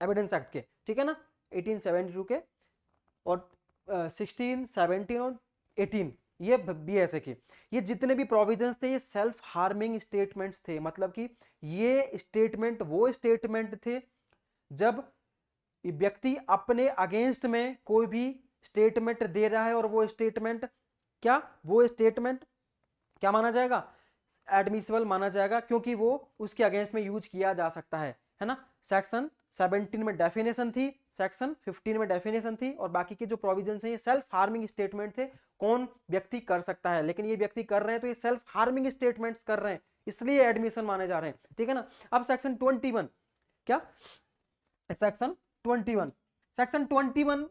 S1: एविडेंस एक्ट के, ठीक है ना, 1872 के और 16, 17 और 18 ये बीएसए के, ये जितने भी प्रोविजंस थे ये सेल्फ हार्मिंग स्टेटमेंट्स थे। मतलब कि ये स्टेटमेंट वो स्टेटमेंट थे जब व्यक्ति अपने अगेंस्ट में कोई भी स्टेटमेंट दे रहा है और वो स्टेटमेंट क्या माना जाएगा, एडमिसिबल माना जाएगा, क्योंकि वो उसके अगेंस्ट में यूज किया जा सकता है ना। सेक्शन 17 में डेफिनेशन थी, सेक्शन 15 में डेफिनेशन थी और बाकी के जो प्रोविजंस हैं ये सेल्फ हार्मिंग स्टेटमेंट थे, कौन व्यक्ति कर सकता है, लेकिन ये व्यक्ति कर रहे हैं तो ये सेल्फ हार्मिंग स्टेटमेंट्स कर रहे हैं इसलिए एडमिशन माने जा रहे हैं, ठीक है ना। अब सेक्शन 21 क्या, सेक्शन 21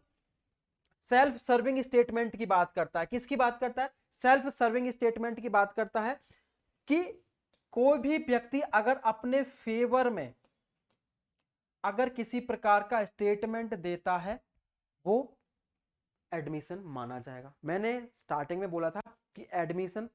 S1: सेल्फ सर्विंग स्टेटमेंट की बात करता है। किसकी बात करता है, सेल्फ सर्विंग स्टेटमेंट की बात करता है कि कोई भी व्यक्ति अगर अपने फेवर में अगर किसी प्रकार का स्टेटमेंट देता है वो एडमिशन माना जाएगा। मैंने स्टार्टिंग में बोला था कि एडमिशन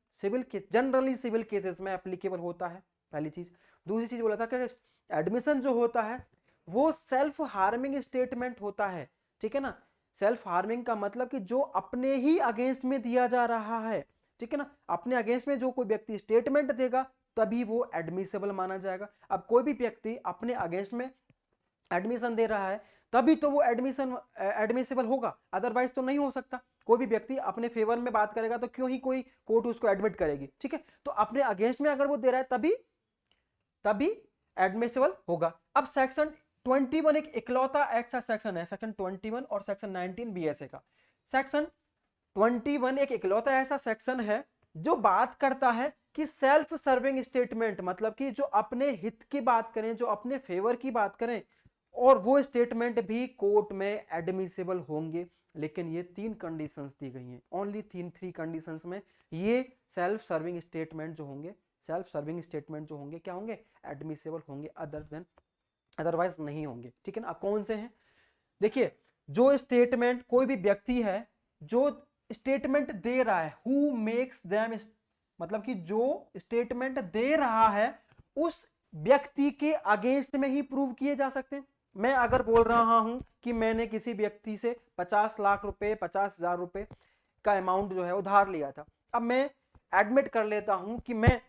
S1: जनरली सिविल केसेस में एप्लीकेबल होता है, पहली चीज। दूसरी चीज बोला था कि एडमिशन जो होता है वो सेल्फ हार्मिंग स्टेटमेंट होता है, ठीक है ना। सेल्फ हार्मिंग का मतलब कि जो अपने ही अगेंस्ट में दिया जा रहा है, ठीक है ना, अपने अगेंस्ट में जो कोई व्यक्ति स्टेटमेंट देगा तभी वो एडमिसिबल माना जाएगा। अब कोई भी व्यक्ति अपने अगेंस्ट में एडमिशन दे रहा है तभी तो वो एडमिसिबल होगा, अदरवाइज तो नहीं हो सकता। कोई भी व्यक्ति अपने फेवर में बात करेगा तो क्यों ही कोई कोर्ट उसको एडमिट करेगी, ठीक है। तो अपने अगेंस्ट में अगर वो दे रहा है तभी एडमिसिबल होगा। अब सेक्शन 21 एक इकलौता ऐसा सेक्शन है, सेक्शन 21 और सेक्शन 19 बीएसए का। सेक्शन 21 एक इकलौता ऐसा सेक्शन है जो बात करता है कि सेल्फ सर्विंग स्टेटमेंट, मतलब कि जो अपने हित की बात करें, जो अपने फेवर की बात करें, और वो स्टेटमेंट भी कोर्ट में एडमिसिबल होंगे। लेकिन ये 3 कंडीशंस दी गई हैं, ओनली 3 कंडीशंस में ये सेल्फ सर्विंग स्टेटमेंट जो होंगे, क्या होंगे, एडमिसिबल होंगे, अदरवाइज नहीं होंगे। ठीक है ना। अब कौन से हैं, देखिए, जो स्टेटमेंट कोई भी व्यक्ति है जो स्टेटमेंट दे रहा है, हु मेक्स देम, मतलब कि जो स्टेटमेंट दे रहा है उस व्यक्ति के अगेंस्ट में ही प्रूव किए जा सकते हैं। मैं अगर बोल रहा हूं कि मैंने किसी व्यक्ति से 50 लाख रुपए, 50,000 रुपए का अमाउंट जो है उधार लिया था, अब मैं एडमिट कर लेता हूं कि मैं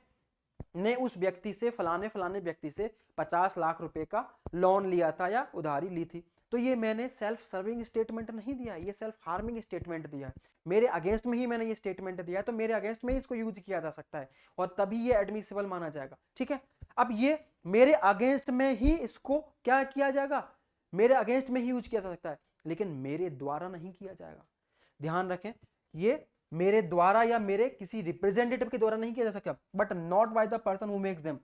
S1: ने उस व्यक्ति से, फलाने फलाने व्यक्ति से 50 लाख रुपए का लोन लिया था या उधारी ली थी, तो ये मैंने सेल्फ सर्विंग स्टेटमेंट नहीं दिया, ये सेल्फ हार्मिंग स्टेटमेंट दिया है। मेरे अगेंस्ट में ही मैंने ये स्टेटमेंट दिया है, तो मेरे अगेंस्ट में ही इसको यूज किया जा सकता है और तभी ये एडमिसिबल माना जाएगा। ठीक है। अब ये मेरे अगेंस्ट में ही इसको क्या किया जाएगा, मेरे अगेंस्ट में ही यूज किया जा सकता है, लेकिन मेरे द्वारा नहीं किया जाएगा। ध्यान रखें, ये मेरे द्वारा या मेरे किसी रिप्रेजेंटेटिव के द्वारा नहीं किया जा सकता, but not by the person who makes them.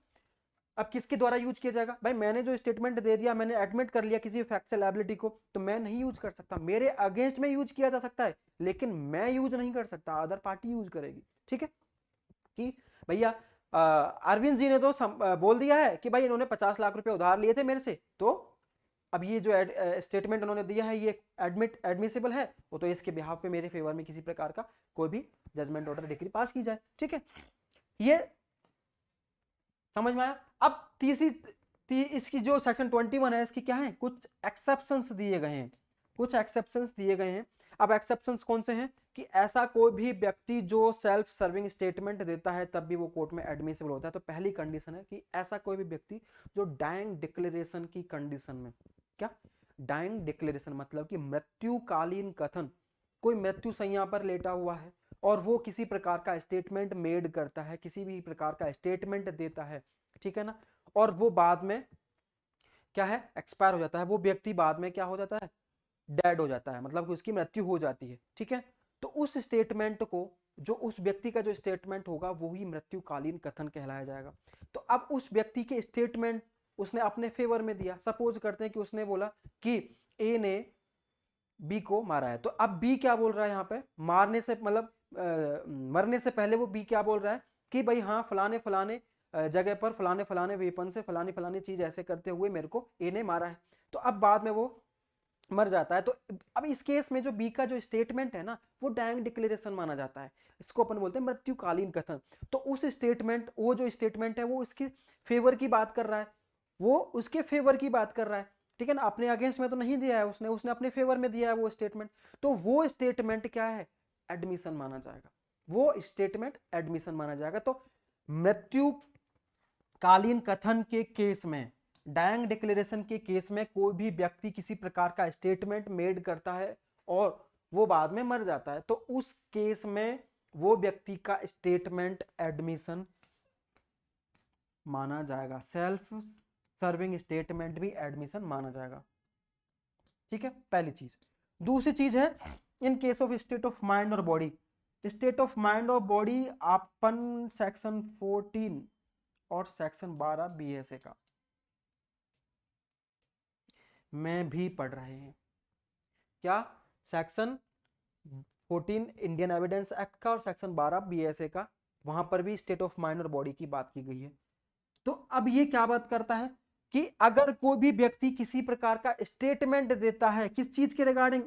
S1: अब किसके द्वारा यूज किया जाएगा, भाई मैंने जो स्टेटमेंट दे दिया, मैंने एडमिट कर लिया किसी फैक्चुअल एबिलिटी को, तो मैं नहीं यूज कर सकता, मेरे अगेंस्ट में यूज किया जा सकता है, लेकिन मैं यूज नहीं कर सकता, अदर पार्टी यूज करेगी। ठीक है, कि भैया अरविंद जी ने तो बोल दिया है कि भाई इन्होंने 50 लाख रुपए उधार लिए थे मेरे से, तो अब ये जो स्टेटमेंट उन्होंने दिया है ये एडमिसिबल है, वो तो इसके बिहाफ पे मेरे फेवर में किसी प्रकार का कोई भी जजमेंट ऑर्डर डिक्री पास की जाए। ठीक है, ये समझ में आया। अब इसकी जो सेक्शन 21 है, इसकी क्या है, कुछ एक्सेप्शंस दिए गए हैं, अब एक्सेप्शंस कौन से हैं, कि ऐसा कोई भी व्यक्ति जो सेल्फ सर्विंग स्टेटमेंट देता है तब भी वो कोर्ट में एडमिसिबल होता है। तो पहली कंडीशन है कि ऐसा कोई भी व्यक्ति जो डाइंग डिक्लेरेशन की कंडीशन में, क्या डाइंग डिक्लेरेशन मतलब कि मृत्युकालीन कथन, कोई मृत्यु शैया पर लेटा हुआ है और वो किसी प्रकार का स्टेटमेंट मेड करता है, किसी भी प्रकार का स्टेटमेंट देता है, ठीक है ना, और वो बाद में क्या है, एक्सपायर हो जाता है, वो व्यक्ति बाद में क्या हो जाता है, डेड हो जाता है, मतलब कि उसकी मृत्यु हो जाती है। ठीक है, तो उस स्टेटमेंट को, जो उस व्यक्ति का जो स्टेटमेंट होगा वो ही मृत्युकालीन कथन कहलाया जाएगा। तो अब उस व्यक्ति के स्टेटमेंट उसने अपने फेवर में दिया, सपोज करते हैं कि उसने बोला कि ए ने बी को मारा है, तो अब बी क्या बोल रहा है यहाँ पे, मारने से मतलब मरने से पहले वो बी क्या बोल रहा है कि भाई हाँ फलाने फलाने जगह पर फलाने फलाने वेपन से फलानी फलानी चीज ऐसे करते हुए मेरे को ए ने मारा है। तो अब बाद में वो मर जाता है, तो अब इस केस में जो बी का जो स्टेटमेंट है ना, वो डाइंग डिक्लेरेशन माना जाता है, इसको अपन बोलते हैं मृत्युकालीन कथन। तो उस स्टेटमेंट, वो जो स्टेटमेंट है वो इसके फेवर की बात कर रहा है, वो उसके फेवर की बात कर रहा है, ठीक है ना, अपने अगेंस्ट में तो नहीं दिया है उसने अपने फेवर में दिया है वो स्टेटमेंट, तो वो स्टेटमेंट क्या है, एडमिशन माना जाएगा, वो स्टेटमेंट एडमिशन माना जाएगा। तो मृत्युकालीन कथन के केस में, डाइंग डिक्लेरेशन के केस में कोई भी व्यक्ति किसी प्रकार का स्टेटमेंट मेड करता है और वो बाद में मर जाता है, तो उस केस में वो व्यक्ति का स्टेटमेंट एडमिशन माना जाएगा, सेल्फ सर्विंग स्टेटमेंट भी एडमिशन माना जाएगा। ठीक है, पहली चीज। दूसरी चीज है in case of state of mind और बॉडी। स्टेट ऑफ माइंड और बॉडी अपन सेक्शन 14 और सेक्शन 12 बीएसए का में भी पढ़ रहे हैं, क्या, सेक्शन 14 इंडियन एविडेंस एक्ट का और सेक्शन 12 बीएसए का, वहां पर भी स्टेट ऑफ माइंड और बॉडी की बात की गई है। तो अब ये क्या बात करता है कि अगर कोई भी व्यक्ति किसी प्रकार का स्टेटमेंट देता है, किस चीज के रिगार्डिंग,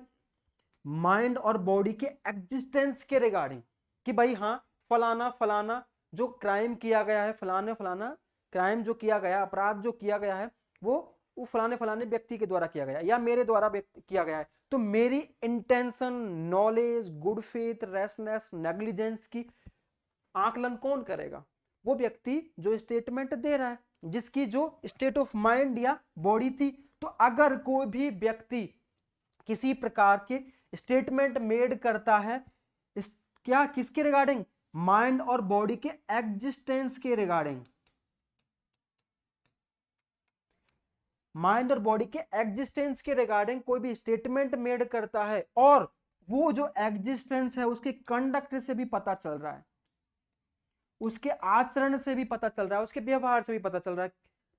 S1: माइंड और बॉडी के एग्जिस्टेंस के रिगार्डिंग, कि भाई हाँ फलाना फलाना जो क्राइम किया गया है, फलाने फलाना क्राइम जो किया गया, अपराध जो किया गया है, वो फलाने फलाने व्यक्ति के द्वारा किया गया या मेरे द्वारा किया गया है, तो मेरी intention, knowledge, good faith, rashness, negligence की आकलन कौन करेगा, वो व्यक्ति जो स्टेटमेंट दे रहा है, जिसकी जो स्टेट ऑफ माइंड या बॉडी थी। तो अगर कोई भी व्यक्ति किसी प्रकार के स्टेटमेंट मेड करता है, क्या, किसके रिगार्डिंग, माइंड और बॉडी के एग्जिस्टेंस के रिगार्डिंग, माइंड और बॉडी के एग्जिस्टेंस के रिगार्डिंग कोई भी स्टेटमेंट मेड करता है और वो जो एग्जिस्टेंस है उसके कंडक्ट से भी पता चल रहा है, उसके आचरण से भी पता चल रहा है, उसके व्यवहार से भी पता चल रहा है,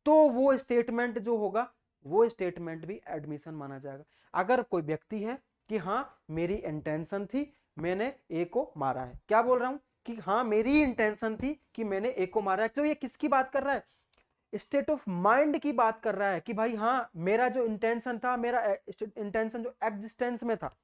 S1: तो वो स्टेटमेंट जो होगा वो स्टेटमेंट भी एडमिशन माना जाएगा। अगर कोई व्यक्ति है कि हाँ मेरी इंटेंशन थी, मैंने ए को मारा है, क्या बोल रहा हूं कि हाँ मेरी इंटेंशन थी कि मैंने ए को मारा है, तो ये किसकी बात कर रहा है, स्टेट ऑफ माइंड की बात कर रहा है कि भाई हाँ मेरा जो इंटेंशन था, मेरा इंटेंशन जो एग्जिस्टेंस में था,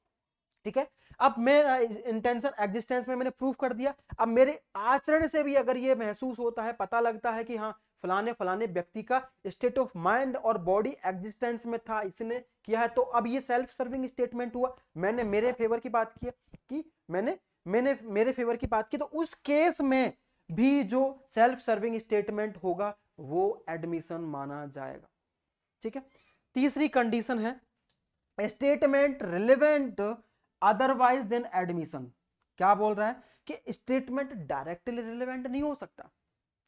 S1: ठीक है, अब मेरा इंटेंशन एग्जिस्टेंस में मैंने प्रूफ कर दिया, अब मेरे आचरण से भी अगर ये महसूस होता है, पता लगता है कि हाँ फलाने फलाने व्यक्ति का स्टेट ऑफ माइंड और बॉडी एग्जिस्टेंस में था, इसने किया है, तो अब ये सेल्फ सर्विंग स्टेटमेंट हुआ, मैंने मेरे फेवर की बात की कि मैंने मैंने मेरे फेवर की बात की, तो उस केस में भी जो सेल्फ सर्विंग स्टेटमेंट होगा वो एडमिशन माना जाएगा। ठीक है, तीसरी कंडीशन है statement relevant otherwise than admission. क्या बोल रहा है कि स्टेटमेंट डायरेक्टली रिलेवेंट नहीं हो सकता,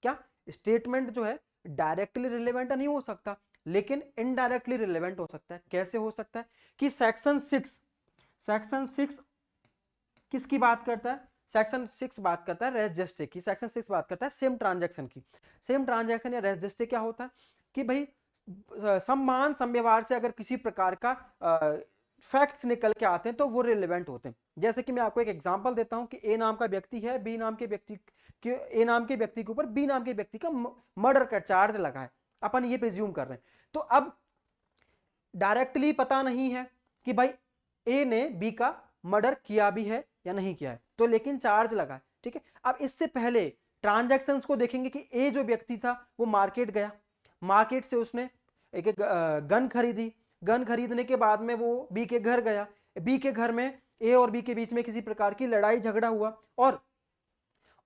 S1: क्या स्टेटमेंट जो है डायरेक्टली रिलेवेंट नहीं हो सकता, लेकिन इनडायरेक्टली रिलेवेंट हो सकता है। कैसे हो सकता है कि सेक्शन 6 किसकी बात करता है, सेक्शन 6 बात करता है रेजिस्टे की, सेक्शन 6 बात करता है सेम ट्रांजैक्शन की। सेम ट्रांजैक्शन या रेजिस्टे क्या होता है कि भाई सम्मान संव्यवहार से अगर किसी प्रकार का फैक्ट्स निकल के आते हैं तो वो रिलेवेंट होते हैं। जैसे कि मैं आपको एक एग्जांपल देता हूं कि ए नाम का व्यक्ति है, बी नाम के व्यक्ति के ए नाम के व्यक्ति के ऊपर बी नाम के व्यक्ति का मर्डर का चार्ज लगा है, अपन ये प्रिज्यूम कर रहे हैं, तो अब डायरेक्टली पता नहीं है कि भाई ए ने बी का मर्डर किया भी है या नहीं किया है, तो लेकिन चार्ज लगा है। ठीक है, अब इससे पहले ट्रांजैक्शंस को देखेंगे कि ए जो व्यक्ति था वो मार्केट गया, मार्केट से उसने एक गन खरीदी, गन खरीदने के बाद में वो बी के घर गया, बी के घर में ए और बी के बीच में किसी प्रकार की लड़ाई झगड़ा हुआ, और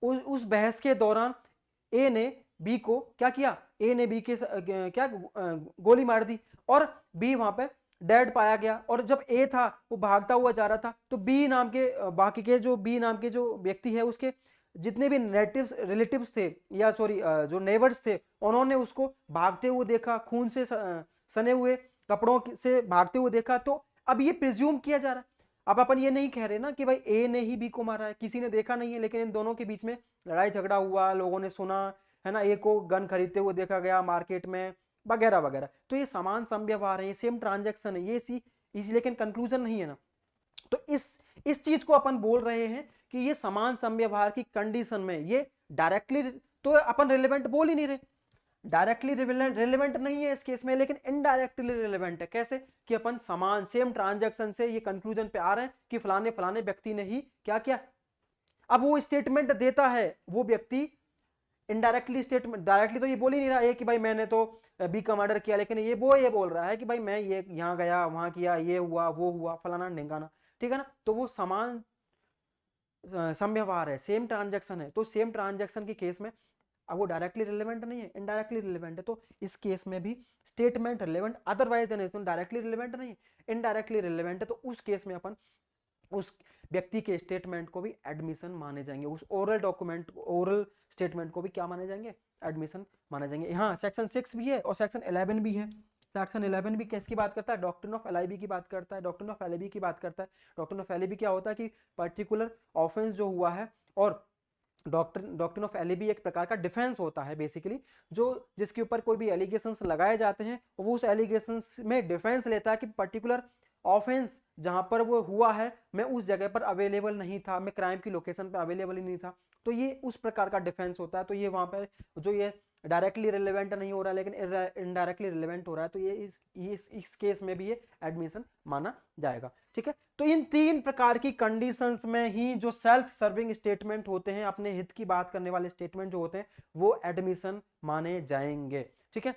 S1: उस बहस के दौरान ए ने बी को क्या किया, ए ने बी के क्या गोली मार दी, और बी वहां पे डेड पाया गया। और जब ए था वो भागता हुआ जा रहा था, तो बी नाम के बाकी के जो बी नाम के जो व्यक्ति है उसके जितने भी रिलेटिव्स थे या सॉरी जो नेबर्स थे, उन्होंने उसको भागते हुए देखा, खून से सने हुए कपड़ों से भागते हुए देखा। तो अब ये प्रिज्यूम किया जा रहा है, अब अपन ये नहीं कह रहे ना कि भाई ए ने ही बी को मारा है, किसी ने देखा नहीं है, लेकिन इन दोनों के बीच में लड़ाई झगड़ा हुआ, लोगों ने सुना है ना, ए को गन खरीदते हुए देखा गया मार्केट में वगैरह वगैरह, तो ये समान समव्यवहार है, ये सेम ट्रांजैक्शन है, ये इसी लेकिन कंक्लूजन नहीं है ना। तो इस चीज को अपन बोल रहे हैं कि ये समान समव्यवहार की कंडीशन में ये डायरेक्टली तो अपन रिलेवेंट बोल ही नहीं रहे, डायरेक्टली रिलेवेंट नहीं है इस केस में, लेकिन इनडायरेक्टली रिलेवेंट है। कैसे कि अपन समान सेम ट्रांजैक्शन से ये कंक्लूजन पे आ रहे हैं कि फलाने फलाने व्यक्ति ने ही क्या किया। अब वो स्टेटमेंट देता है वो व्यक्ति इनडायरेक्टली स्टेटमेंट, डायरेक्टली तो ये बोल ही नहीं रहा है कि भाई मैंने तो बी का मर्डर किया, लेकिन ये बोल रहा है कि भाई मैं ये यहाँ गया वहां किया, ये हुआ वो हुआ फलाना ढिंगाना, ठीक है ना, तो वो समान समव्यवहार है, सेम ट्रांजैक्शन है। तो सेम ट्रांजैक्शन के केस में अब वो डायरेक्टली रिलेवेंट नहीं है, इनडायरेक्टली रिलेवेंट है, तो इस केस में भी statement relevant otherwise directly relevant नहीं है, इनडायरेक्टली रिलेवेंट है, तो उस केस में अपन उस व्यक्ति के स्टेटमेंट को भी एडमिशन माने जाएंगे, उस ओरल डॉक्यूमेंट ओरल स्टेटमेंट को भी क्या माने जाएंगे, एडमिशन माने जाएंगे। हाँ सेक्शन 6 भी है और सेक्शन 11 भी है। सेक्शन 11 भी किसकी बात करता है, डॉक्ट्रिन ऑफ एलआईबी की बात करता है, डॉक्ट्रिन ऑफ एलआईबी की बात करता है। डॉक्ट्रिन ऑफ एलआईबी क्या होता है कि पर्टिकुलर ऑफेंस जो हुआ है, और डॉक्ट्रिन ऑफ एलआईबी एक प्रकार का डिफेंस होता है बेसिकली, जो जिसके ऊपर कोई भी एलिगेशंस लगाए जाते हैं, वो उस एलिगेशंस में डिफेंस लेता है कि पर्टिकुलर ऑफेंस जहां पर वो हुआ है मैं उस जगह पर अवेलेबल नहीं था, मैं क्राइम की लोकेशन पर अवेलेबल ही नहीं था, तो ये उस प्रकार का डिफेंस होता है। तो ये वहां पर जो ये डायरेक्टली रिलेवेंट नहीं हो रहा लेकिन इनडायरेक्टली रिलेवेंट हो रहा है, तो ये इस केस में भी ये एडमिशन माना जाएगा। ठीक है, तो इन 3 प्रकार की कंडीशंस में ही जो सेल्फ सर्विंग स्टेटमेंट होते हैं, अपने हित की बात करने वाले स्टेटमेंट जो होते हैं, वो एडमिशन माने जाएंगे। ठीक है,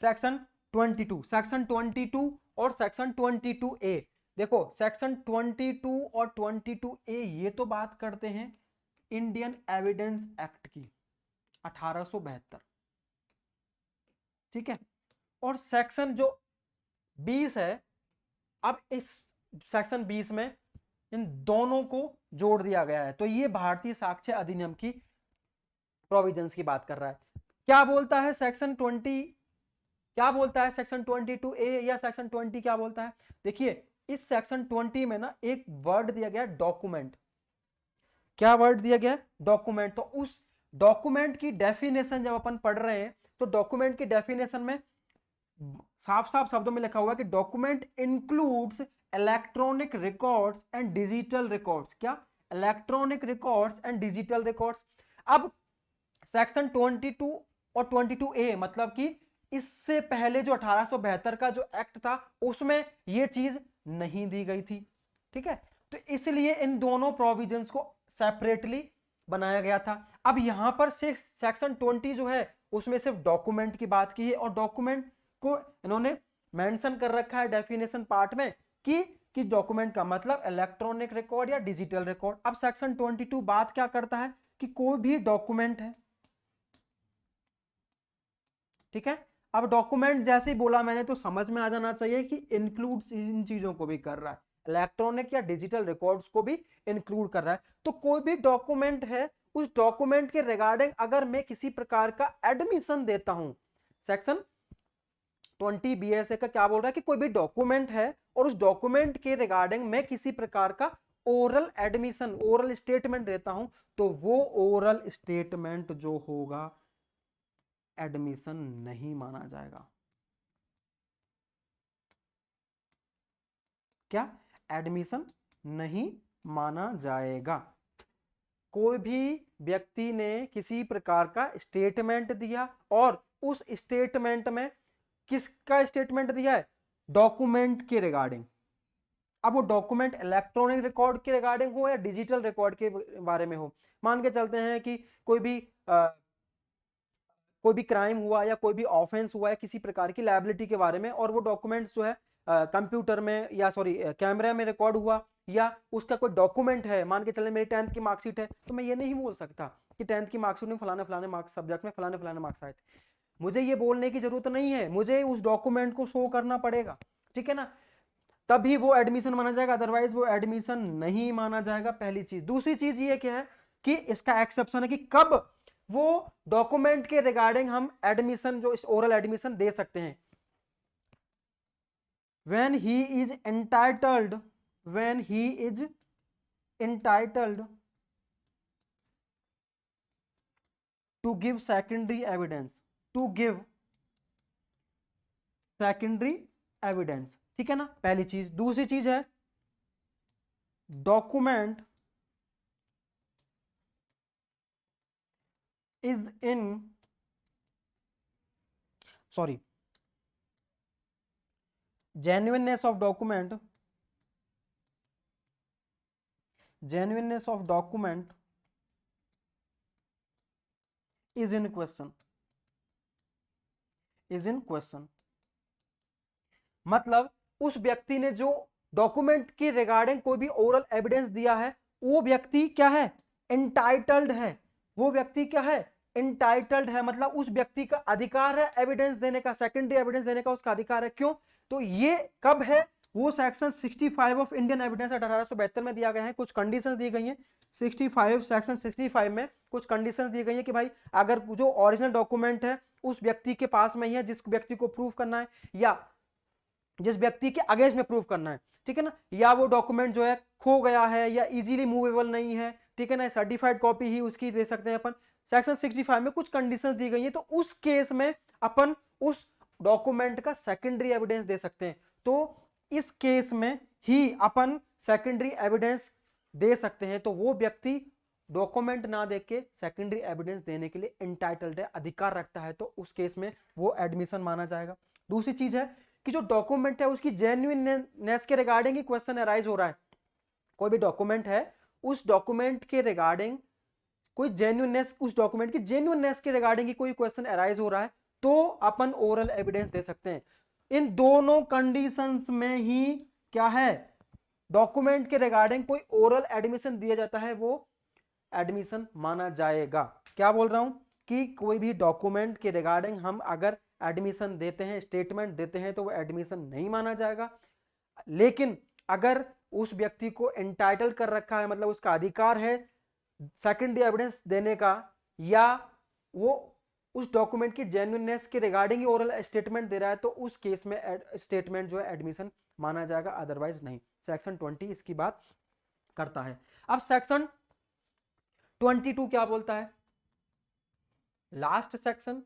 S1: सेक्शन 22 और सेक्शन 22A, देखो सेक्शन 22 और 22A ये तो बात करते हैं इंडियन एविडेंस एक्ट की 1872, ठीक है, और सेक्शन जो 20 है, अब इस सेक्शन 20 में इन दोनों को जोड़ दिया गया है, तो ये भारतीय साक्ष्य अधिनियम की प्रोविजंस की बात कर रहा है। क्या बोलता है सेक्शन 20, क्या बोलता है सेक्शन 22A या सेक्शन 20 क्या बोलता है, देखिए इस सेक्शन 20 में ना एक वर्ड दिया गया डॉक्यूमेंट, क्या वर्ड दिया गया है? डॉक्यूमेंट। तो उस डॉक्यूमेंट की डेफिनेशन जब अपन पढ़ रहे हैं तो डॉक्यूमेंट की डेफिनेशन में साफ साफ शब्दों में लिखा हुआ है कि document includes electronic records and digital records. क्या? Electronic records and digital records. अब सेक्शन 22 और 22A मतलब कि इससे पहले जो 1872 का जो एक्ट था उसमें यह चीज नहीं दी गई थी। ठीक है, तो इसलिए इन दोनों प्रोविजंस को सेपरेटली बनाया गया था। अब यहां पर से सेक्शन 20 जो है उसमें सिर्फ डॉक्यूमेंट की बात की है और डॉक्यूमेंट को इन्होंने मेंशन कर रखा है डेफिनेशन पार्ट में कि डॉक्यूमेंट का मतलब इलेक्ट्रॉनिक रिकॉर्ड या डिजिटल रिकॉर्ड। अब सेक्शन 22 बात क्या करता है कि कोई भी डॉक्यूमेंट है, ठीक है। अब डॉक्यूमेंट जैसे ही बोला मैंने तो समझ में आ जाना चाहिए कि इंक्लूड्स इन चीजों को भी कर रहा है, इलेक्ट्रॉनिक या डिजिटल रिकॉर्ड्स को भी इंक्लूड कर रहा है। तो कोई भी डॉक्यूमेंट है, उस डॉक्यूमेंट के रिगार्डिंग अगर मैं किसी प्रकार का एडमिशन देता हूं, सेक्शन 20 BSA का क्या बोल रहा है कि कोई भी डॉक्यूमेंट है और उस डॉक्यूमेंट के रिगार्डिंग मैं किसी प्रकार का ओरल एडमिशन, ओरल स्टेटमेंट देता हूं, तो वो ओरल स्टेटमेंट जो होगा एडमिशन नहीं माना जाएगा। क्या? एडमिशन नहीं माना जाएगा। कोई भी व्यक्ति ने किसी प्रकार का स्टेटमेंट दिया और उस स्टेटमेंट में किसका स्टेटमेंट दिया है? डॉक्यूमेंट के रिगार्डिंग। अब वो डॉक्यूमेंट इलेक्ट्रॉनिक रिकॉर्ड के रिगार्डिंग हो या डिजिटल रिकॉर्ड के बारे में हो। मान के चलते हैं कि कोई भी क्राइम हुआ या कोई भी ऑफेंस हुआ है किसी प्रकार की लायबिलिटी के बारे में और वो डॉक्यूमेंट्स जो है कंप्यूटर में या सॉरी कैमरा में रिकॉर्ड हुआ या उसका कोई डॉक्यूमेंट है, मान के चले मेरी 10th की मार्कशीट है, तो मैं ये नहीं बोल सकता कि 10th की मार्कशीट में फलाने फलाने मार्क्स, सब्जेक्ट में फलाने फलाने मार्क्स आए थे। मुझे ये बोलने की जरूरत नहीं है, मुझे उस डॉक्यूमेंट को शो करना पड़ेगा, ठीक है ना, तभी वो एडमिशन माना जाएगा, अदरवाइज वो एडमिशन नहीं माना जाएगा। पहली चीज। दूसरी चीज ये क्या है कि इसका एक्सेप्शन है कि कब वो डॉक्यूमेंट के रिगार्डिंग हम एडमिशन, जो ओरल एडमिशन दे सकते हैं। when he is entitled to give secondary evidence, ठीक है ना, पहली चीज। दूसरी चीज है document is in sorry genuineness of document is in question। मतलब उस व्यक्ति ने जो डॉक्यूमेंट के रिगार्डिंग कोई भी ओरल एविडेंस दिया है, वो व्यक्ति क्या है? एंटाइटल्ड है। वो व्यक्ति क्या है? एंटाइटल्ड है, मतलब उस व्यक्ति का अधिकार है एविडेंस देने का, सेकेंडरी एविडेंस देने का उसका अधिकार है। क्यों? तो ये कब है? वो सेक्शन 65 ऑफ इंडियन एविडेंस 1872 में दिया गया है। कुछ कंडीशंस दी गई हैं 65, सेक्शन 65 में कुछ कंडीशंस दी गई है कि भाई अगर जो ओरिजिनल डॉक्यूमेंट है उस व्यक्ति के पास में ही है, जिस व्यक्ति को प्रूफ करना है या जिस व्यक्ति के अगेंस्ट में प्रूफ करना है, ठीक है ना, या वो डॉक्यूमेंट जो है खो गया है या इजीली मूवेबल नहीं है, ठीक है ना, सर्टिफाइड कॉपी ही उसकी दे सकते हैं अपन। सेक्शन 65 में कुछ कंडीशंस दी गई हैं, तो उस केस में अपन उस डॉक्यूमेंट का सेकेंडरी एविडेंस दे सकते हैं। तो इस केस में ही अपन सेकेंडरी एविडेंस दे सकते हैं। तो वो व्यक्ति डॉक्यूमेंट ना देख के सेकेंडरी एविडेंस देने के लिए एंटाइटल्ड है, अधिकार रखता है, तो उस केस में वो एडमिशन माना जाएगा। दूसरी चीज है कि जो डॉक्यूमेंट है उसकी जेन्युइननेस के रिगार्डिंग ही क्वेश्चन अराइज हो रहा है। कोई भी डॉक्यूमेंट है, उस डॉक्यूमेंट के रिगार्डिंग कोई जेन्युइननेस, उस डॉक्यूमेंट की जेन्युइननेस के रिगार्डिंग ही कोई क्वेश्चन अराइज हो रहा है, तो अपन ओरल एविडेंस दे सकते हैं। इन दोनों कंडीशंस में ही क्या है? डॉक्यूमेंट के रिगार्डिंग कोई ओरल एडमिशन दिया जाता है, वो एडमिशन माना जाएगा। क्या बोल रहा हूं कि कोई भी डॉक्यूमेंट के रिगार्डिंग हम अगर एडमिशन देते हैं, स्टेटमेंट देते हैं, तो वो एडमिशन नहीं माना जाएगा। लेकिन अगर उस व्यक्ति को एंटाइटल कर रखा है, मतलब उसका अधिकार है सेकेंडरी एविडेंस देने का, या वो उस डॉक्यूमेंट की जेन्युइननेस के रिगार्डिंग ही ओरल स्टेटमेंट दे रहा है, तो उस केस में स्टेटमेंट जो है एडमिशन माना जाएगा, अदरवाइज नहीं। सेक्शन 20 इसकी बात करता है। अब सेक्शन 22 क्या बोलता है? लास्ट सेक्शन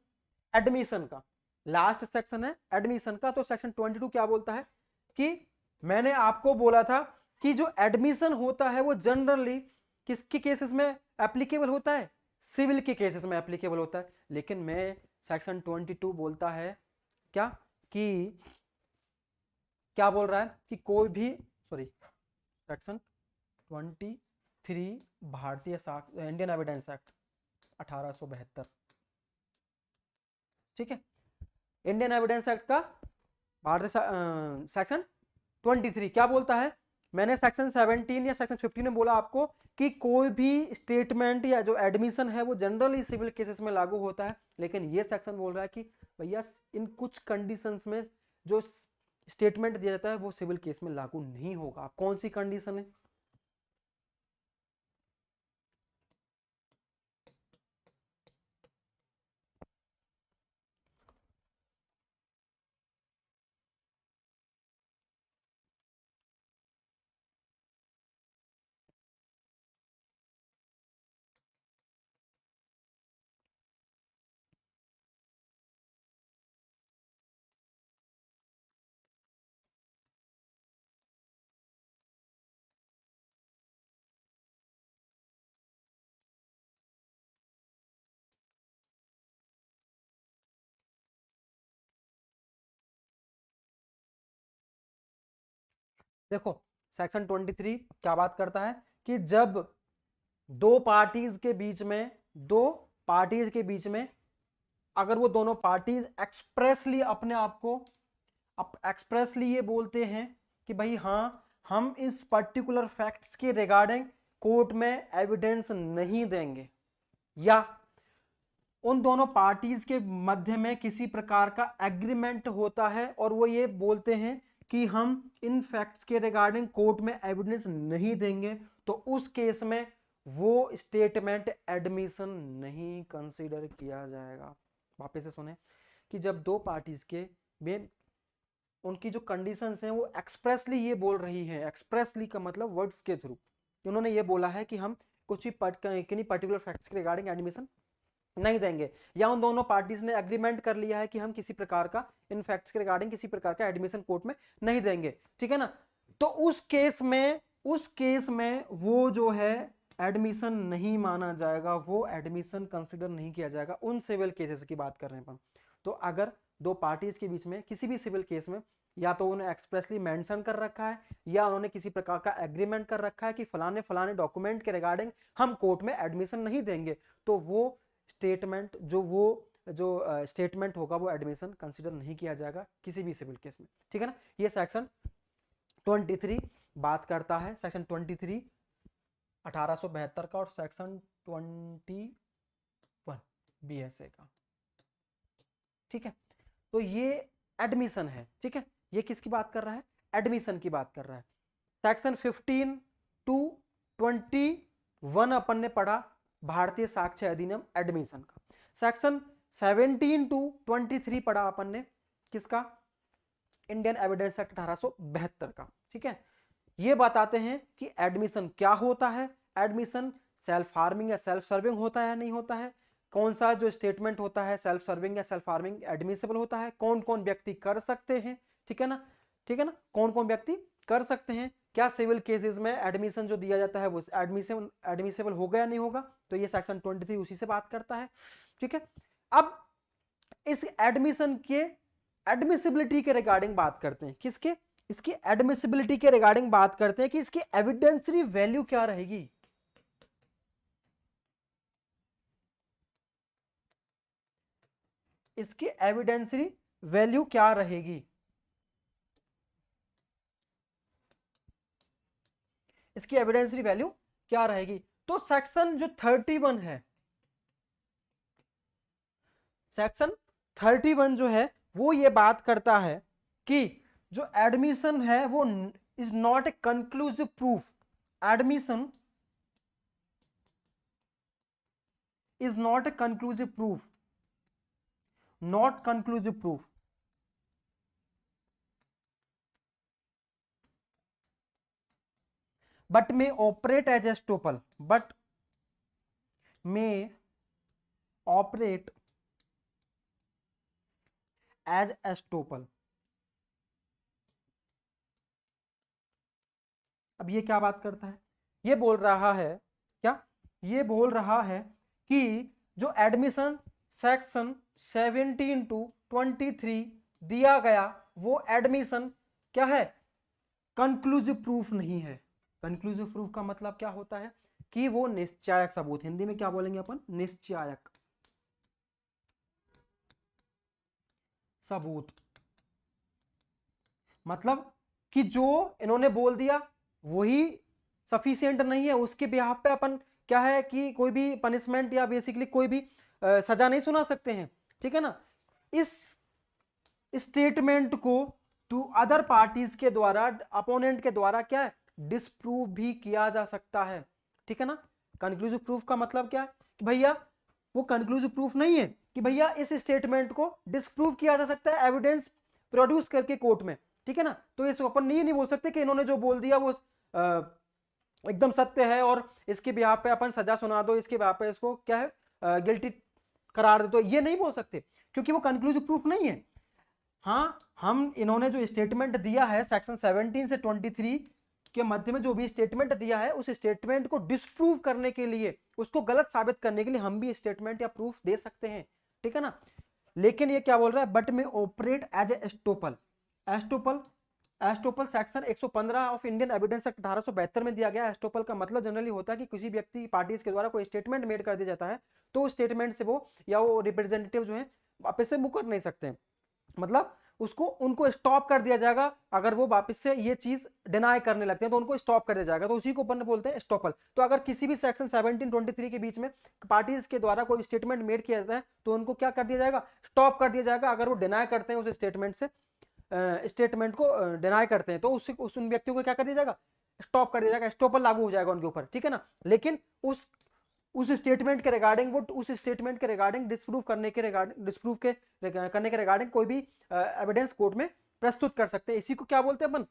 S1: एडमिशन का, लास्ट सेक्शन है एडमिशन का। तो सेक्शन 22 क्या बोलता है कि मैंने आपको बोला था कि जो एडमिशन होता है वो जनरली किसके केसेस में एप्लीकेबल होता है? सिविल के केसेस में एप्लीकेबल होता है। लेकिन मैं सेक्शन 22 बोलता है क्या कि क्या बोल रहा है कि कोई भी, सॉरी, सेक्शन 23 भारतीय इंडियन एविडेंस एक्ट 1872, ठीक है, इंडियन एविडेंस एक्ट का भारतीय सेक्शन 23 क्या बोलता है? मैंने सेक्शन 17 या सेक्शन 15 में बोला आपको कि कोई भी स्टेटमेंट या जो एडमिशन है वो जनरली सिविल केसेस में लागू होता है। लेकिन ये सेक्शन बोल रहा है कि भैया इन कुछ कंडीशंस में जो स्टेटमेंट दिया जाता है वो सिविल केस में लागू नहीं होगा। कौन सी कंडीशन है? देखो सेक्शन 23 क्या बात करता है कि जब दो पार्टीज के बीच में, दो पार्टीज के बीच में अगर वो दोनों पार्टीज एक्सप्रेसली अपने आप को एक्सप्रेसली ये बोलते हैं कि भाई हाँ हम इस पर्टिकुलर फैक्ट्स के रिगार्डिंग कोर्ट में एविडेंस नहीं देंगे, या उन दोनों पार्टीज के मध्य में किसी प्रकार का एग्रीमेंट होता है और वो ये बोलते हैं कि हम इन फैक्ट्स के रिगार्डिंग कोर्ट में एविडेंस नहीं देंगे, तो उस केस में वो स्टेटमेंट एडमिशन नहीं कंसीडर किया जाएगा। वापस से सुने कि जब दो पार्टीज के में उनकी जो कंडीशंस हैं वो एक्सप्रेसली ये बोल रही हैं, एक्सप्रेसली का मतलब वर्ड्स के थ्रू, उन्होंने ये बोला है कि हम कुछ भी पर्टिकुलर फैक्ट्स के रिगार्डिंग एडमिशन नहीं देंगे, या उन दोनों पार्टीज ने एग्रीमेंट कर लिया है कि हम किसी प्रकार का इन फैक्ट्स के रिगार्डिंग किसी प्रकार का एडमिशन कोर्ट में नहीं देंगे, ठीक है ना। तो उस केस में वो जो है एडमिशन नहीं माना जाएगा, वो एडमिशन कंसिडर नहीं किया जाएगा। उन सिविल केसेस की बात कर रहे हैं अपन। तो अगर दो पार्टीज के बीच में किसी भी सिविल केस में या तो उन्होंने एक्सप्रेसली मेंशन कर रखा है या उन्होंने किसी प्रकार का एग्रीमेंट कर रखा है कि फलाने फलाने डॉक्यूमेंट के रिगार्डिंग हम कोर्ट में एडमिशन नहीं देंगे, तो वो स्टेटमेंट जो स्टेटमेंट होगा वो एडमिशन कंसीडर नहीं किया जाएगा किसी भी सिविल केस में, ठीक है ना। ये सेक्शन 23 बात करता है, सेक्शन 23 1872 का, और सेक्शन 21 बीएसए का, ठीक है। तो ये एडमिशन है, ठीक है। ये किसकी बात कर रहा है? एडमिशन की बात कर रहा है। सेक्शन 15 टू 21 अपन ने पढ़ा भारतीय साक्ष्य अधिनियम एडमिशन का। सेक्शन 17 टू 23 पढ़ा अपन ने किसका? इंडियन एविडेंस एक्ट 1872 का, ठीक है। ये बताते हैं कि एडमिशन क्या होता है, एडमिशन सेल्फ फार्मिंग या सेल्फ सर्विंग होता है या नहीं होता है, कौन सा जो स्टेटमेंट होता है सेल्फ सर्विंग या सेल्फ फार्मिंग एडमिसिबल होता है, कौन कौन व्यक्ति कर सकते हैं, ठीक है ना, ठीक है ना, कौन कौन व्यक्ति कर सकते हैं, क्या सिविल केसेस में एडमिशन जो दिया जाता है वो एडमिसिबल होगा या नहीं होगा। तो ये सेक्शन 23 उसी से बात करता है, ठीक है। अब इस एडमिशन के एडमिसिबिलिटी के रिगार्डिंग बात करते हैं, किसके? इसकी एडमिसिबिलिटी के रिगार्डिंग बात करते हैं कि इसकी एविडेंसरी वैल्यू क्या रहेगी। इसकी एविडेंसरी वैल्यू क्या रहेगी? इसकी एविडेंसरी वैल्यू क्या रहेगी? तो सेक्शन जो 31 है, सेक्शन 31 जो है वो ये बात करता है कि जो एडमिशन है वो is not a conclusive proof, admission is not a conclusive proof, not conclusive proof, but may operate as estoppel, but may operate as estoppel। अब ये क्या बात करता है, ये बोल रहा है क्या, ये बोल रहा है कि जो एडमिशन सेक्शन 17 to 23 दिया गया वो एडमिशन क्या है, कंक्लूसिव प्रूफ नहीं है। कंक्लूसिव प्रूफ का मतलब क्या होता है कि वो निश्चायक सबूत, हिंदी में क्या बोलेंगे अपन, निश्चायक सबूत। मतलब कि जो इन्होंने बोल दिया वही सफिशिएंट नहीं है, उसके बिहाफ पे अपन क्या है कि कोई भी पनिशमेंट या बेसिकली कोई भी सजा नहीं सुना सकते हैं, ठीक है ना। इस स्टेटमेंट को टू अदर पार्टीज के द्वारा, अपोनेंट के द्वारा क्या है, डिसप्रूव भी किया जा सकता है, ठीक है ना। कंक्लूसिव प्रूफ का मतलब क्या है कि भैया वो कंक्लूसिव प्रूफ नहीं है कि भैया इस स्टेटमेंट को डिसप्रूव किया जा सकता है एविडेंस प्रोड्यूस करके कोर्ट में, ठीक है ना। तो इसको अपन नहीं बोल सकते कि इन्होंने जो बोल दिया वो एकदम सत्य है और इसके बिहाफ पे अपन सजा सुना दो, इसके बिहाफ पे इसको क्या है गिल्टी करार दे दो, ये नहीं बोल सकते क्योंकि वो कंक्लूसिव प्रूफ नहीं है। हाँ, हम इन्होंने जो स्टेटमेंट दिया है सेक्शन 17 से 23 के मध्य में जो भी स्टेटमेंट दिया है उस स्टेटमेंट को डिसप्रूव करने के लिए, उसको गलत साबित करने के लिए हम भी स्टेटमेंट या प्रूफ दे सकते हैं, ठीक है ना। लेकिन ये क्या बोल रहा है, बट में operate as a estoppel. Estoppel, estoppel section 115 of Indian Evidence Act 1872 में दिया गया। एस्टोपल का मतलब जनरली होता है कि किसी व्यक्ति पार्टीज के द्वारा कोई स्टेटमेंट मेड कर दिया जाता है तो उस स्टेटमेंट से वो या वो रिप्रेजेंटेटिव जो है वापस से मुकर नहीं सकते, मतलब उसको उनको स्टॉप कर दिया जाएगा। अगर वो वापस से ये चीज डिनाई करने लगते हैं तो उनको स्टॉप कर दिया जाएगा, तो उसी को अपन बोलते हैं स्टॉपल। तो अगर किसी भी सेक्शन 17-23 के बीच में पार्टीज के द्वारा कोई स्टेटमेंट मेड किया जाता है तो उनको क्या कर दिया जाएगा, स्टॉप कर दिया जाएगा। अगर वो डिनाई करते हैं उस स्टेटमेंट से, स्टेटमेंट को डिनाई करते हैं तो उस उन व्यक्तियों को क्या कर दिया जाएगा, स्टॉप कर दिया जाएगा, स्टॉपल लागू हो जाएगा उनके ऊपर, ठीक है ना। लेकिन उस स्टेटमेंट के रिगार्डिंग, वो उस स्टेटमेंट के रिगार्डिंग डिसप्रूव करने के रिगार्डिंग, डिसप्रूव के करने के रिगार्डिंग कोई भी एविडेंस कोर्ट में प्रस्तुत कर सकते हैं। इसी को क्या बोलते हैं अपन,